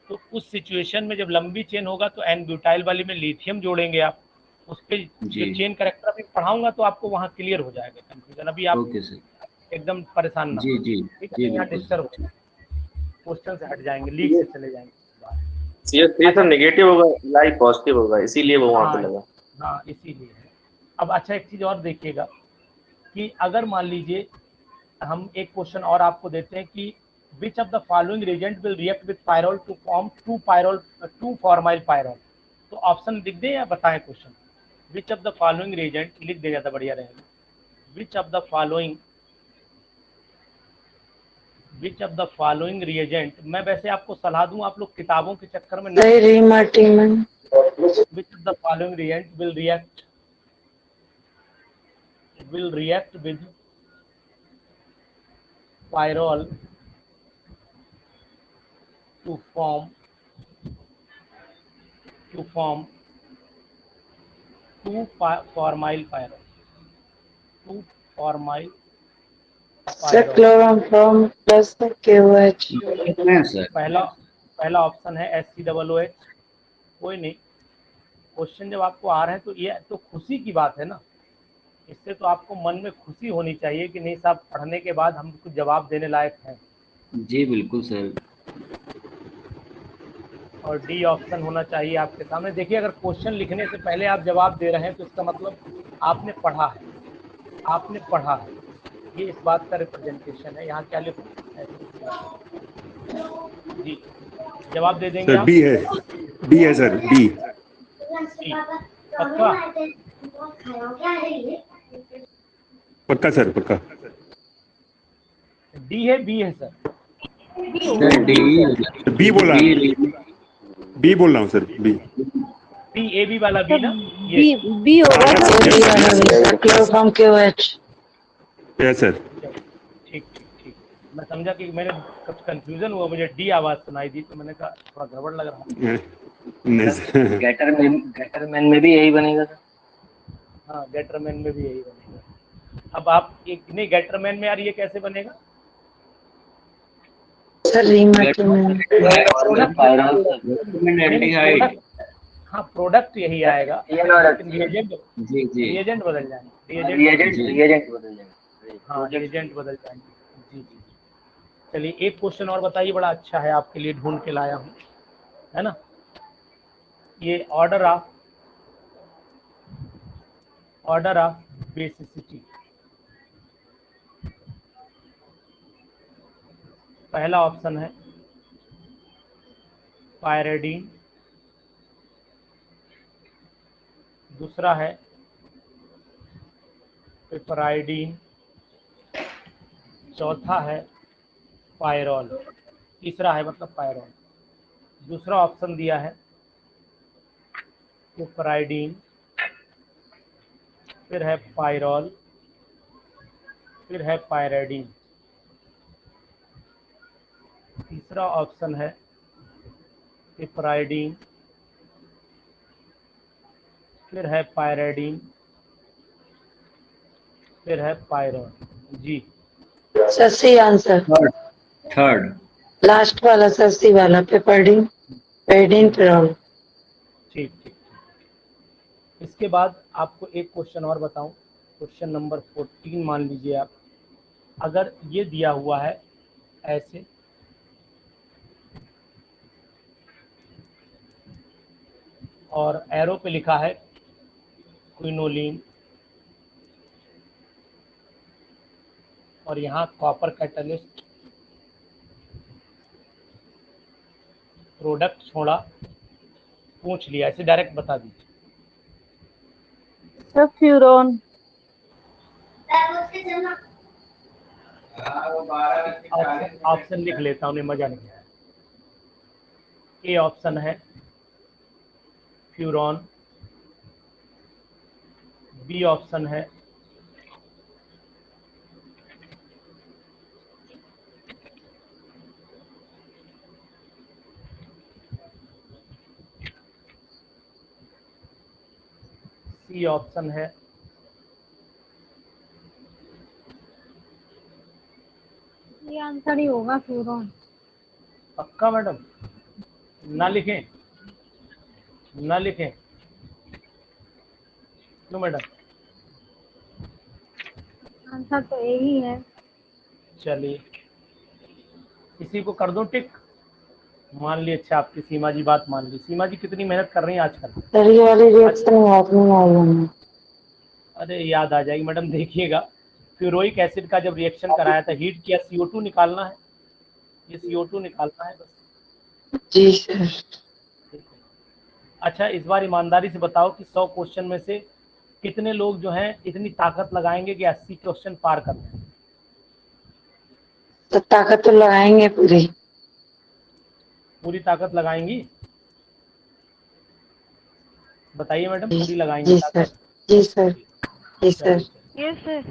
तो उस सिचुएशन में जब लंबी चेन होगा तो एन ब्यूटाइल वाली में लिथियम जोड़ेंगे आप, उस पे जो चेन करेक्टर अभी पढ़ाऊंगा तो आपको वहाँ क्लियर हो जाएगा कंफ्यूजन। अभी आप एकदम परेशान ना हो, ठीक है, यहाँ डिस्टर्ब हो, क्वेश्चन से हट जाएंगे, लीक से चले जाएंगे। CH3 सर नेगेटिव होगा, लाइक पॉजिटिव होगा, इसीलिए वो वहाँ पे लगा। हाँ इसीलिए है। अब अच्छा एक चीज और देखिएगा कि अगर मान लीजिए हम एक क्वेश्चन और आपको देते हैं कि which of the following reagent will react with pyrrole to form 2-formyl pyrrole, तो ऑप्शन लिख दें या बताएं question? which of the following reagent लिख देगा तो बढ़िया रहेगा। which of the following reagent, मैं वैसे आपको सलाह दूं, आप लोग किताबों के चक्कर में नहीं, which of the following reagent will react with pyrrole to form 2-formyl pyrrole, 2-formyl chloroform plus KOH। पहला ऑप्शन है HCOOH। कोई नहीं, क्वेश्चन जब आपको आ रहे हैं तो ये तो खुशी की बात है ना, इससे तो आपको मन में खुशी होनी चाहिए कि नहीं साहब, पढ़ने के बाद हम कुछ जवाब देने लायक हैं। जी बिल्कुल सर। और डी ऑप्शन होना चाहिए आपके सामने। देखिए, अगर क्वेश्चन लिखने से पहले आप जवाब दे रहे हैं तो इसका मतलब आपने पढ़ा है, आपने पढ़ा है, ये इस बात का रिप्रेजेंटेशन है। यहाँ क्या लिखूं? जी, जवाब दे देंगे सर आप? बी है सर, बी। पक्का? पक्का सर, पक्का। डी है, बी है सर? सर डी बी बोला, बी बोल रहा हूँ sir, B. B, A B वाला बी ना? बी बी होगा sir. Chloroform KOH। Yes sir. ठीक ठीक ठीक, मैं समझा कि मैंने कुछ कंफ्यूजन हुआ, मुझे डी आवाज सुनाई दी तो मैंने कहा थोड़ा गड़बड़ लग रहा है। नहीं सर। गेटरमैन में भी यही बनेगा सर। हाँ, गेटरमैन में भी यही बनेगा। अब आप एक नहीं, गेटरमैन में यार ये कैसे बनेगा? सर रीमेटरमैन। हाँ, प्रोडक्ट यही आएगा, लेकिन रिएजेंट जी जी रिएजेंट बदल जाएंगे। रिएजेंट बदल जाएंगे। हाँ, रिएजेंट बदल जाएंगे। जी जी। चलिए, एक क्वेश्चन और बताइए, बड़ा अच्छा है, आपके लिए ढूंढ के लाया हूँ, है ना? ये ऑर्डर ऑफ बेसिसिटी। पहला ऑप्शन है पायरिडीन, दूसरा है पिपराइडीन, चौथा है पायरॉल, तीसरा है मतलब पायरॉल। दूसरा ऑप्शन दिया है पिपराइडीन, फिर है पायरॉल, फिर है पायरिडीन। तीसरा ऑप्शन है पिपराइडीन, फिर है पायरिडीन, फिर है पायरॉल। जी, sir C answer. Third last वाला सर, सी वाला, पेपरडीन, पेरिडीन, पेरॉल। ठीक ठीक। इसके बाद आपको एक क्वेश्चन और बताऊं, क्वेश्चन नंबर 14 मान लीजिए आप। अगर ये दिया हुआ है ऐसे, और एरो पे लिखा है क्विनोलिन, और यहाँ कॉपर कैटलिस्ट, प्रोडक्ट छोड़ा, पूछ लिया, ऐसे डायरेक्ट बता दीजिए। Sir furan. ऑप्शन लिख लेता हूँ, उन्हें मजा नहीं आया। ए ऑप्शन है फ्यूरॉन, बी ऑप्शन है सी ऑप्शन है ये आंसर ही होगा फ्यूरॉन। पक्का मैडम? ना लिखें? ना लिखें क्यों मैडम? आंसर तो यही है। चलिए, इसी को कर दो टिक। मान ली, अच्छा, आपकी सीमा जी बात मान ली। सीमा जी कितनी मेहनत कर रही हैं आजकल? सर ये वाली रिएक्शन याद नहीं आई हमें। अरे याद आ जाएगी मैडम, देखिएगा। फ्यूरोइक एसिड का जब रिएक्शन कराया था, हीट किया, CO2 निकालना है, ये CO2 निकालना है बस। जी सर। अच्छा, इस बार ईमानदारी से बताओ कि 100 क्वेश्चन में से कितने लोग जो हैं इतनी ताकत लगाएंगे कि 80 क्वेश्चन पार कर लें? तो ताकत तो लगाएंगे पूरी। पूरी ताकत लगाएंगी? बताइए मैडम, पूरी लगाएंगी जी सर, ताकत? जी सर, जी सर। Yes sir.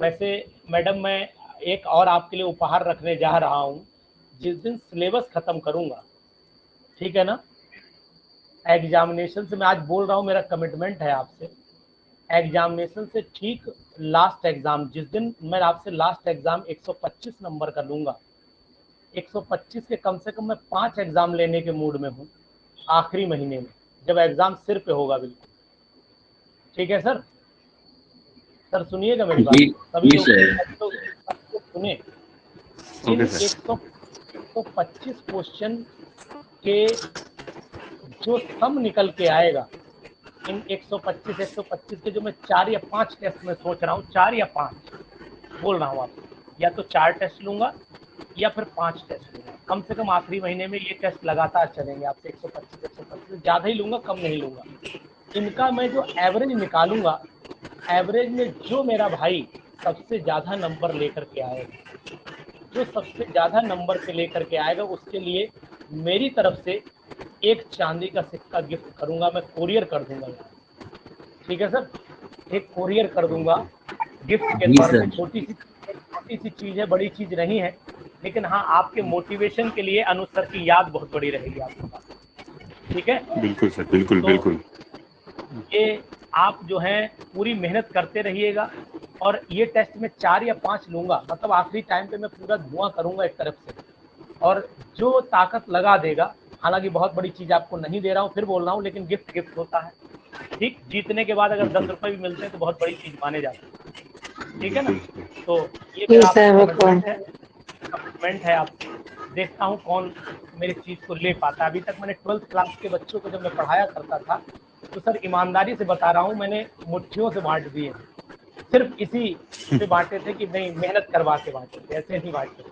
वैसे मैडम, मैं एक और आपके लिए उपहार रखने जा रहा हूँ। जिस दिन सिलेबस खत्म करूँगा, ठीक है ना, एग्जामिनेशन से मैं आज बोल रहा हूँ, मेरा कमिटमेंट है आपसे, एग्जामिनेशन से ठीक लास्ट एग्ज़ाम, जिस दिन मैं आपसे लास्ट एग्ज़ाम 125 नंबर का लूँगा, 125 के कम से कम मैं 5 एग्ज़ाम लेने के मूड में हूँ आखिरी महीने में, जब एग्ज़ाम सिर पे होगा बिल्कुल। ठीक है सर? सर सुनिएगा मेरी बात, सभी लोग सुने। इन 125 क्वेश्चन कि जो सम निकल के आएगा इन 125 के, जो मैं 4 या 5 टेस्ट में सोच रहा हूँ, 4 या 5 बोल रहा हूँ आपको, या तो 4 टेस्ट लूंगा या फिर 5 टेस्ट लूंगा। कम से कम आखिरी महीने में ये टेस्ट लगातार चलेंगे आपसे। 125 ज़्यादा ही लूंगा, कम नहीं लूंगा। इनका मैं जो एवरेज निकालूंगा, एवरेज में जो मेरा भाई सबसे ज़्यादा नंबर लेकर के आएगा, जो सबसे ज़्यादा नंबर से लेकर के आएगा, उसके लिए मेरी तरफ से एक चांदी का सिक्का गिफ्ट करूंगा, मैं कोरियर कर दूंगा यार। ठीक है सर, एक कोरियर कर दूंगा गिफ्ट के तौर पे। छोटी सी चीज़ है, बड़ी चीज़ नहीं है, लेकिन हाँ आपके मोटिवेशन के लिए अनुज सर की याद बहुत बड़ी रहेगी आपके पास। ठीक है, बिल्कुल सर, बिल्कुल तो बिल्कुल। ये आप जो है पूरी मेहनत करते रहिएगा, और ये टेस्ट में 4 या 5 लूंगा, मतलब आखिरी टाइम पे मैं पूरा धुआं करूंगा एक तरफ से, और जो ताकत लगा देगा, हालांकि बहुत बड़ी चीज़ आपको नहीं दे रहा हूँ, फिर बोल रहा हूँ, लेकिन गिफ्ट होता है। ठीक, जीतने के बाद अगर 10 रुपये भी मिलते हैं तो बहुत बड़ी चीज़ माने जाते हैं। ठीक है ना, तो ये मेरा कमिटमेंट है आपसे। देखता हूँ कौन मेरी चीज़ को ले पाता है। अभी तक मैंने 12th क्लास के बच्चों को जब मैं पढ़ाया करता था, तो सर ईमानदारी से बता रहा हूँ, मैंने मुट्ठियों से बांट दिए, सिर्फ इसी से बांटे थे कि नहीं मेहनत करवा के बांटे थे, ऐसे नहीं बांटे थे।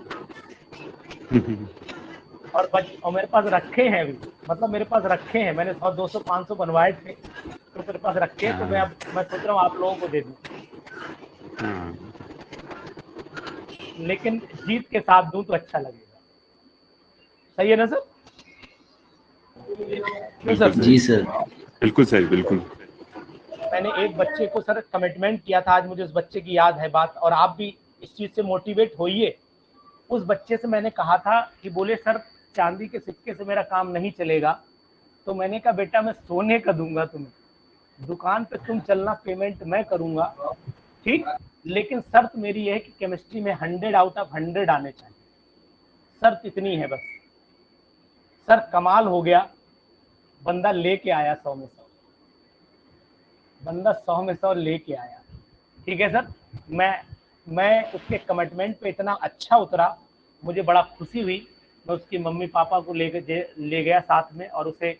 और मेरे पास रखे हैं भी, मतलब मेरे पास रखे हैं, मैंने 100, 200, 500 बनवाए थे, तो मेरे पास रखे हैं, तो मैं सोच रहा हूँ आप लोगों को दे दूँ, लेकिन जीत के साथ दूं तो अच्छा लगेगा। सही है ना सर? जी सर, बिल्कुल सही, बिल्कुल। मैंने एक बच्चे को सर कमिटमेंट किया था, आज मुझे उस बच्चे की याद है बात, और आप भी इस चीज़ से मोटिवेट होइए। उस बच्चे से मैंने कहा था कि बोले सर चांदी के सिक्के से मेरा काम नहीं चलेगा, तो मैंने कहा बेटा मैं सोने का दूंगा तुम्हें, दुकान पे तुम चलना, पेमेंट मैं करूंगा, ठीक, लेकिन शर्त मेरी यह है कि केमिस्ट्री में 100 आउट ऑफ 100 आने चाहिए, शर्त इतनी है बस। सर कमाल हो गया, बंदा लेके आया 100 में 100, बंदा 100 में 100 लेके आया। ठीक है सर, मैं उसके कमिटमेंट पे इतना अच्छा उतरा, मुझे बड़ा खुशी हुई। मैं उसकी मम्मी पापा को ले गया साथ में, और उसे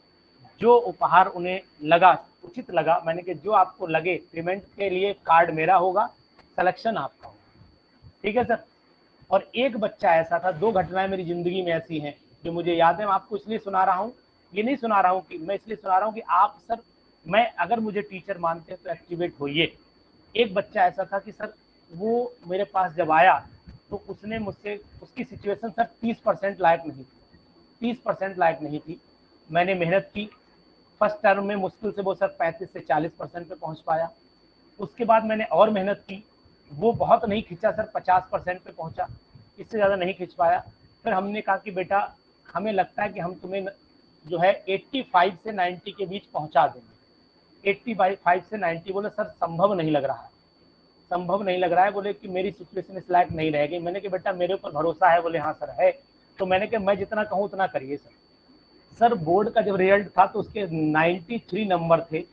जो उपहार उन्हें लगा, उचित लगा, मैंने कहा जो आपको लगे, पेमेंट के लिए कार्ड मेरा होगा, सिलेक्शन आपका होगा। ठीक है सर। और एक बच्चा ऐसा था, 2 घटनाएं मेरी ज़िंदगी में ऐसी हैं जो मुझे याद है, मैं आपको इसलिए सुना रहा हूँ, ये नहीं सुना रहा हूँ कि मैं इसलिए सुना रहा हूँ कि आप सर, मैं अगर मुझे टीचर मानते हैं तो एक्टिवेट होइए। एक बच्चा ऐसा था कि सर वो मेरे पास जब आया तो उसने मुझसे, उसकी सिचुएशन सर 30% लायक नहीं थी, 30% लायक नहीं थी। मैंने मेहनत की, फर्स्ट टर्म में मुश्किल से वो सर 35 से 40% पे पहुँच पाया। उसके बाद मैंने और मेहनत की, वो बहुत नहीं खिंचा सर, 50% पे पहुँचा, इससे ज़्यादा नहीं खिंच पाया। फिर हमने कहा कि बेटा हमें लगता है कि हम तुम्हें जो है 85 से 90 के बीच पहुँचा देंगे। 85 से 90, बोले सर संभव नहीं लग रहा है, संभव नहीं लग रहा है, बोले कि मेरी सिचुएशन इस लायक नहीं रहेगी। मैंने कहा बेटा मेरे ऊपर भरोसा है, बोले हाँ सर है। तो मैंने कहा मैं जितना कहूँ उतना करिए सर। सर बोर्ड का जब रिजल्ट था तो उसके 93 नंबर थे,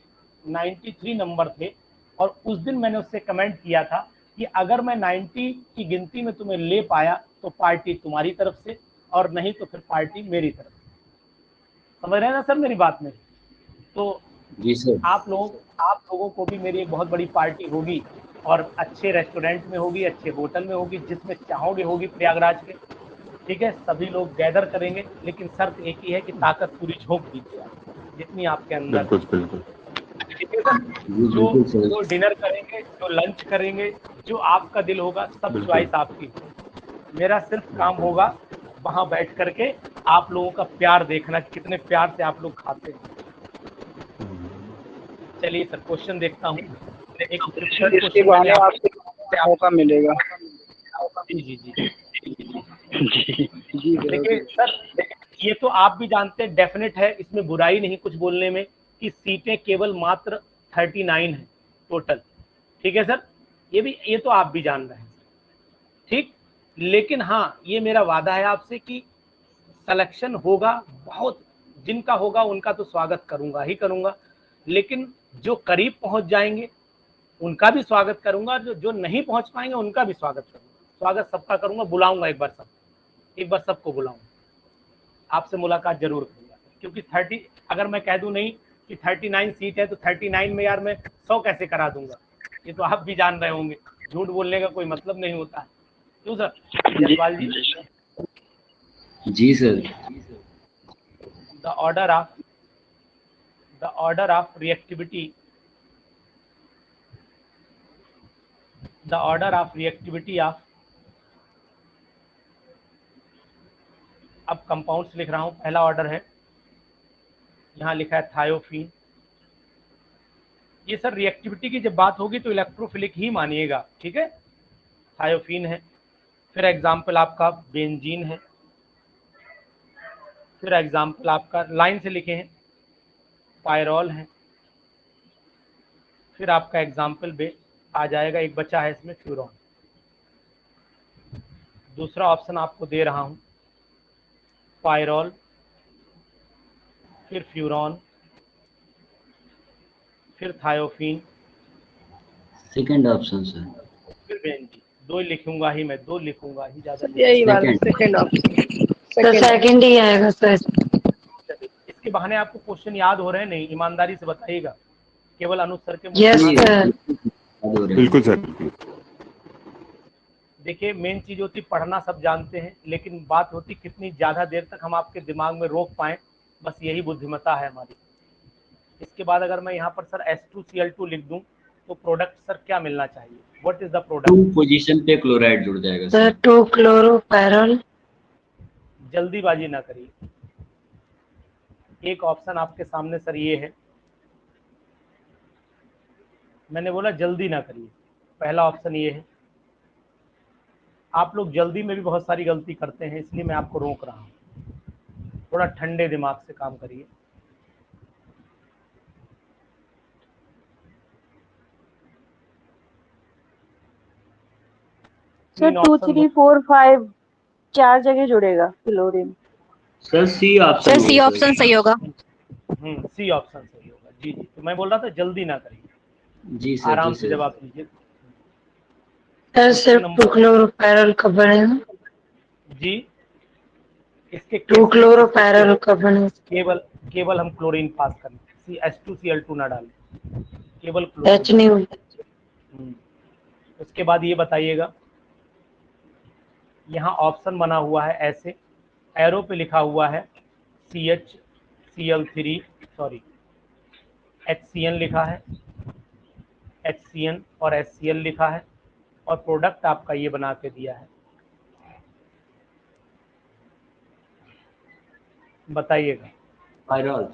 93 नंबर थे, और उस दिन मैंने उससे कमेंट किया था कि अगर मैं 90 की गिनती में तुम्हें ले पाया तो पार्टी तुम्हारी तरफ से, और नहीं तो फिर पार्टी मेरी तरफ से। समझ रहे हैं ना सर मेरी बात में? तो जी सर, आप लोगों को भी मेरी एक बहुत बड़ी पार्टी होगी, और अच्छे रेस्टोरेंट में होगी, अच्छे होटल में होगी, जिसमें चाहोगे होगी प्रयागराज के। ठीक है, सभी लोग गैदर करेंगे, लेकिन शर्त एक ही है कि ताकत पूरी झोंक दीजिए आप, जितनी आपके अंदर है। बिल्कुल बिल्कुल। ठीक है सर, जो डिनर करेंगे, जो लंच करेंगे, जो आपका दिल होगा, सब चॉइस आपकी। मेरा सिर्फ काम होगा वहां बैठ करके आप लोगों का प्यार देखना, कितने प्यार से आप लोग खाते हैं। चलिए सर क्वेश्चन देखता हूँ। एक इसके बहाने आपसे मौका मिलेगा। जी जी जी जी। देखिए सर, ये तो आप भी जानते हैं, डेफिनेट है, इसमें बुराई नहीं कुछ बोलने में, कि सीटें केवल मात्र 39 है टोटल। ठीक है सर, ये तो आप भी जान रहे हैं। ठीक, लेकिन हाँ ये मेरा वादा है आपसे कि सिलेक्शन होगा, बहुत जिनका होगा उनका तो स्वागत करूंगा ही करूंगा, लेकिन जो करीब पहुंच जाएंगे उनका भी स्वागत करूंगा, और जो नहीं पहुंच पाएंगे उनका भी स्वागत करूंगा। स्वागत सबका करूंगा, बुलाऊंगा एक बार सबको बुलाऊंगा, आपसे मुलाकात जरूर करूंगा। क्योंकि 30 अगर मैं कह दूं नहीं कि 39 सीट है तो 39 में यार मैं 100 कैसे करा दूंगा, ये तो आप भी जान रहे होंगे, झूठ बोलने का कोई मतलब नहीं होता है। क्यों सर जसपाल जी? जी sir. The order of reactivity of, अब कंपाउंड्स लिख रहा हूं। पहला ऑर्डर है, यहाँ लिखा है थायोफीन। ये सर रिएक्टिविटी की जब बात होगी तो इलेक्ट्रोफिलिक ही मानिएगा, ठीक है। थायोफीन है, फिर एग्जाम्पल आपका बेंजीन है, फिर एग्जाम्पल आपका लाइन से लिखे हैं पायरॉल है, फिर आपका एग्जाम्पल बे आ जाएगा, एक बचा है इसमें फ्यूरॉन। दूसरा ऑप्शन आपको दे रहा हूं, पायरॉल, फिर फ्यूरॉन, फिर थायोफीन, सेकंड ऑप्शन सर। फिर बेंजीन। दो लिखूंगा ही मैं, दो लिखूंगा ही, ज्यादा यही वाला सेकंड। Second option. तो सेकंड ही आएगा सर। इसके बहाने आपको क्वेश्चन याद हो रहे हैं नहीं, ईमानदारी से बताइएगा, केवल अनुज सर के यस सर। बिल्कुल सर। देखिए मेन चीज होती पढ़ना सब जानते हैं, लेकिन बात होती कितनी ज्यादा देर तक हम आपके दिमाग में रोक पाए, बस यही बुद्धिमत्ता है हमारी। इसके बाद अगर मैं यहाँ पर सर H2Cl2 लिख दूं तो प्रोडक्ट सर क्या मिलना चाहिए? What is the product? 2 position पे क्लोराइड जुड़ जाएगा सर 2 क्लोरोपैरल। जल्दीबाजी ना करिए, एक ऑप्शन आपके सामने सर ये है, मैंने बोला जल्दी ना करिए, पहला ऑप्शन ये है। आप लोग जल्दी में भी बहुत सारी गलती करते हैं, इसलिए मैं आपको रोक रहा हूँ, थोड़ा ठंडे दिमाग से काम करिए। सर 2 3 4 5 4 जगह जुड़ेगा chlorine. Sir C option. Sir C option सही होगा। सी ऑप्शन सही होगा। जी जी, तो मैं बोल रहा था जल्दी ना करिए, जी सर। आराम जी से सर। जवाब दीजिए। सर सिर्फ 2 क्लोरोपैरल का बनेगा। जी, इसके 2 क्लोरोपैरल का बनेगा। केवल हम क्लोरीन पास करें, H2Cl2 ना डालें, केवल H क्लोरीन। नहीं होगा। उसके बाद ये बताइएगा, यहाँ ऑप्शन बना हुआ है ऐसे, एरो पे लिखा हुआ है HCl3 सॉरी HCN लिखा है, HCN और HCl लिखा है, और प्रोडक्ट आपका ये बना के दिया है। बताइएगा पायरॉल।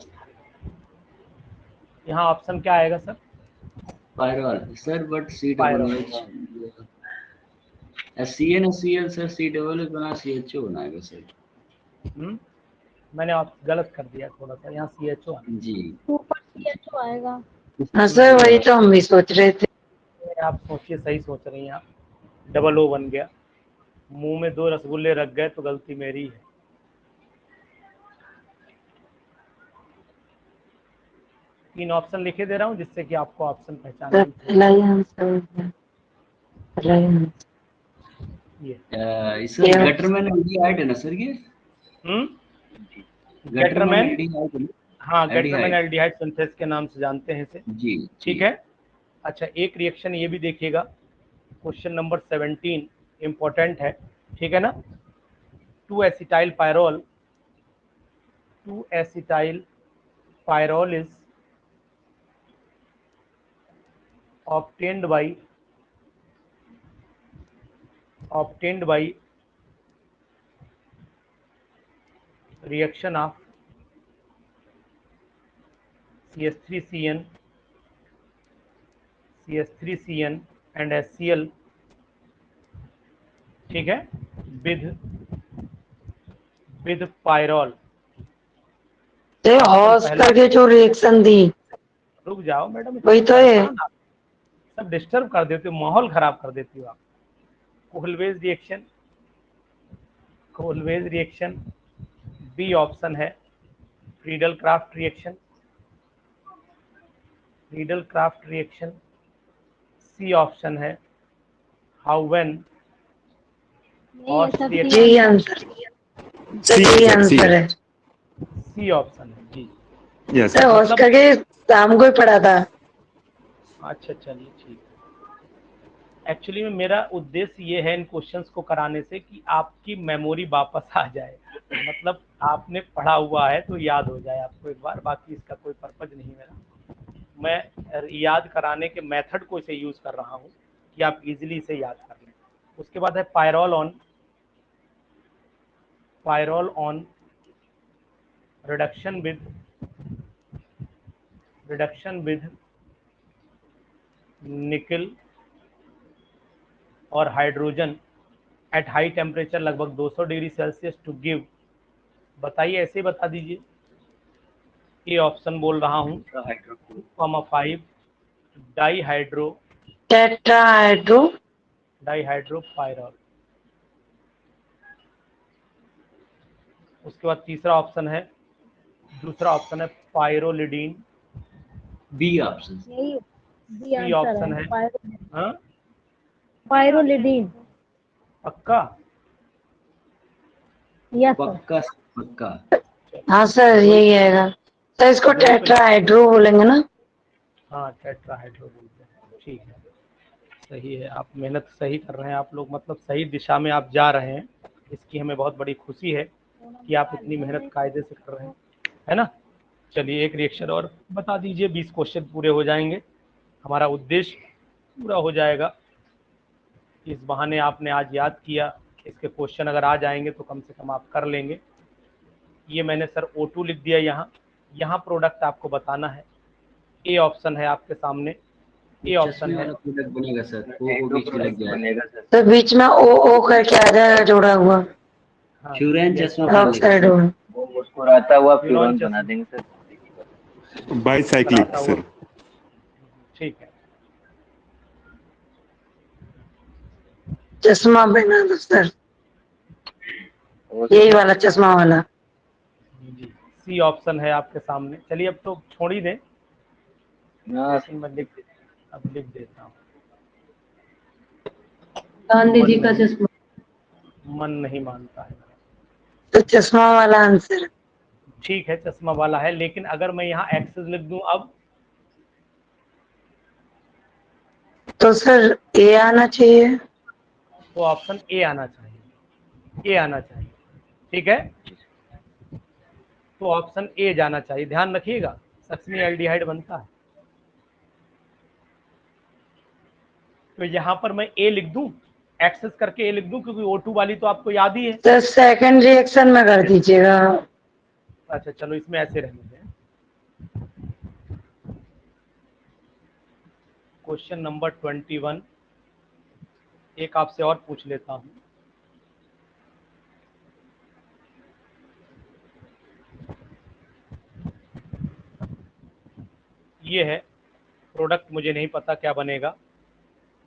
यहाँ ऑप्शन क्या आएगा sir? Pyrrole sir, but C double HCN HCl sir, C double बना CHO बनाएगा सर। मैंने आप गलत कर दिया थोड़ा सा, यहाँ CHO जी ऊपर CHO आएगा। हाँ सर वही तो हम भी सोच रहे थे। आप सोचिए, सही सोच रही हैं आप, डबल O बन गया, मुंह में 2 रसगुल्ले रख गए तो गलती मेरी है। तीन ऑप्शन लिखे दे रहा हूँ जिससे कि आपको ऑप्शन पहचानना ये सर गटरमैन एल्डिहाइड है ना सर ये? गटरमैन, हाँ गटरमैन एल्डिहाइड सिंथेस के नाम से जानते हैं इसे। जी ठीक है। अच्छा एक रिएक्शन ये भी देखिएगा, क्वेश्चन नंबर 17 इम्पोर्टेंट है, ठीक है ना। 2 acetyl pyrrole is obtained by reaction of CH3CN and HCl, ठीक है, with pyrrole। हॉस करके जो रिएक्शन दी, रुक जाओ मैडम, वही तो है। सब डिस्टर्ब कर देती हो, माहौल खराब कर देती हो आप। कोहलवेज रिएक्शन बी ऑप्शन है, Friedel Crafts reaction C option है, हाउवेन यही आंसर है। सी ऑप्शन है जी। यस सर ऑस्कर के शाम को ही पढ़ा था। अच्छा चलिए ठीक है। एक्चुअली में मेरा उद्देश्य ये है इन क्वेश्चंस को कराने से कि आपकी मेमोरी वापस आ जाए, मतलब आपने पढ़ा हुआ है तो याद हो जाए आपको एक बार, बाकी इसका कोई पर्पज नहीं मेरा। मैं याद कराने के मेथड को इसे यूज कर रहा हूँ कि आप इजीली इसे याद कर लें। उसके बाद है पायरोल ऑन रिडक्शन विद निकल और हाइड्रोजन एट हाई टेम्परेचर लगभग 200 डिग्री सेल्सियस टू गिव, बताइए ऐसे ही बता दीजिए। ये ऑप्शन बोल रहा हूँ 2,5 डाईहाइड्रोपायरॉल। उसके बाद तीसरा ऑप्शन है, दूसरा ऑप्शन है पायरोलिडीन। B option. यही बी सी ऑप्शन है हाँ पायरोलिडीन। पक्का? Yes sir. पक्का पक्का। हाँ सर यही आएगा सर, इसको टेट्राहाइड्रो बोलेंगे ना? हाँ टेट्राहाइड्रो बोलते हैं, ठीक है सही है। आप मेहनत सही कर रहे हैं आप लोग, मतलब सही दिशा में आप जा रहे हैं, इसकी हमें बहुत बड़ी खुशी है कि आप इतनी मेहनत कायदे से कर रहे हैं, है ना। चलिए एक रिएक्शन और बता दीजिए, 20 क्वेश्चन पूरे हो जाएंगे, हमारा उद्देश्य पूरा हो जाएगा। इस बहाने आपने आज याद किया, इसके क्वेश्चन अगर आ जाएंगे तो कम से कम आप कर लेंगे। ये मैंने सर O2 लिख दिया, यहाँ प्रोडक्ट आपको बताना है। ए ऑप्शन है आपके सामने, ए ऑप्शन है प्रोडक्ट बनेगा सर, वो बीच में लग जाएगा तो बीच में ओ करके आ जाएगा जोड़ा हुआ। हाँ, फ्यूरेन चश्मा बन ऑक्साइड जाएगा। हो। मुस्कुराता हुआ फ्यूरॉन फ्यूरॉन बना देंगे सर। बाईसाइक्लिक कराता हुआ, सर। ठीक है। चश्मा पहना दो सर, यही वाला चश्मा वाला। जी सी ऑप्शन है आपके सामने। चलिए अब तो छोड़ ही दें, लेकिन मैं अब लिख देता हूँ। गांधी जी का चश्मा। मन नहीं मानता है। तो चश्मा वाला आंसर। ठीक है चश्मा वाला है, लेकिन अगर मैं यहाँ एक्सेस लिख दूं अब, तो सर ए आना चाहिए। तो ऑप्शन ए आना चाहिए, ए आना चाहिए, ठीक है। तो ऑप्शन ए जाना चाहिए, ध्यान रखिएगा, सक्रिय एल्डिहाइड बनता है। तो यहाँ पर मैं ए लिख दूं, एक्सेस करके ए लिख दूं, क्योंकि O2 वाली तो आपको याद ही है। तो सेकंड रिएक्शन में कर दीजिएगा। अच्छा चलो इसमें ऐसे रहने दें। क्वेश्चन नंबर 21 एक आपसे और पूछ लेता हूं। ये है प्रोडक्ट, मुझे नहीं पता क्या बनेगा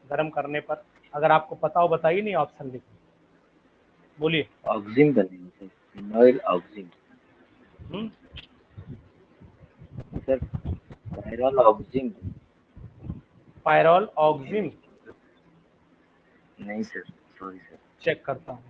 गर्म करने पर, अगर आपको पता हो बताइए, नहीं ऑप्शन लिखिए, बोलिए। ऑक्सिन बनेगा sir, phenyl oxine sir, pyrrole oxine. Pyrrole oxine, नहीं सर, सॉरी सर। चेक करता हूँ।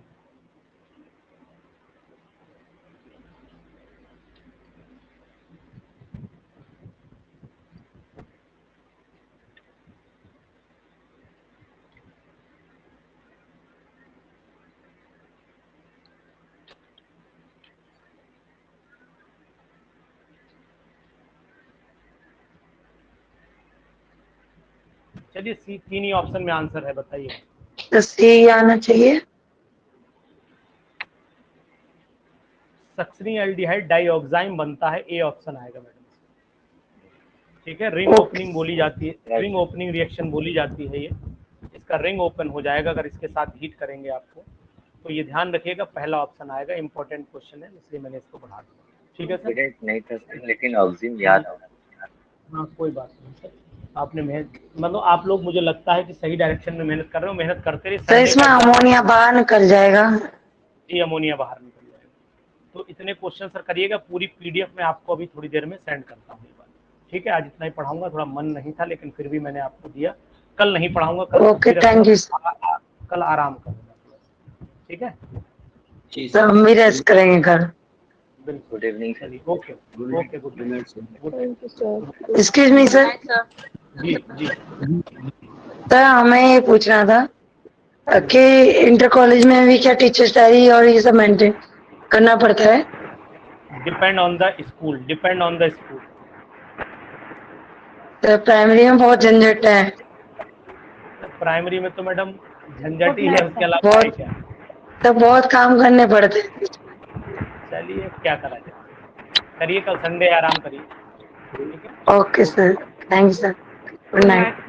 चलिए सी, तीन ही ऑप्शन में आंसर है, बताइए। तो सी आना चाहिए। सक्रिय एल्डिहाइड डाइऑक्साइम बनता है, ए ऑप्शन आएगा मैडम, ठीक है। रिंग ओपनिंग बोली जाती है, रिंग ओपनिंग रिएक्शन बोली जाती है ये। इसका रिंग ओपन हो जाएगा अगर इसके साथ हीट करेंगे आपको, तो ये ध्यान रखिएगा, पहला ऑप्शन आएगा। इंपॉर्टेंट क्वेश्चन है, इसलिए मैंने इसको बढ़ा दिया, ठीक है सर। नहीं था सर, लेकिन ऑक्सिन याद आ रहा। हाँ कोई बात नहीं सर, आपने मेहनत, मतलब आप लोग मुझे लगता है कि सही डायरेक्शन में मेहनत कर रहे हो, मेहनत करते रहिए। तो इसमें अमोनिया बाहर निकल जाएगा। ये अमोनिया बाहर निकल जाएगा। तो इतने क्वेश्चन सर करिएगा, पूरी PDF में आपको अभी थोड़ी देर में सेंड करता हूँ, ठीक है। आज इतना ही पढ़ाऊंगा, थोड़ा मन नहीं था लेकिन फिर भी मैंने आपको दिया। कल नहीं पढ़ाऊंगा, कल ओके थैंक यू। कल आराम करूंगा, ठीक है। तो हम भी रेस्ट करेंगे कल। बिल्कुल। Good evening sir. चलिए okay okay, good night. Thank you sir. Excuse me sir, जी जी। सर हमें ये पूछना था कि इंटर कॉलेज में भी क्या टीचर्स डायरी और ये सब मेंटेन करना पड़ता है? Depend on the school, depend on the school. तो प्राइमरी में बहुत झंझट है, प्राइमरी में तो मैडम झंझट ही है, उसके अलावा है बहुत क्या। तो बहुत काम करने पड़ते हैं। चलिए क्या करा जाए, करिए, कल संडे है, आराम करिए। ठीक है। Okay sir, thank you sir, good night.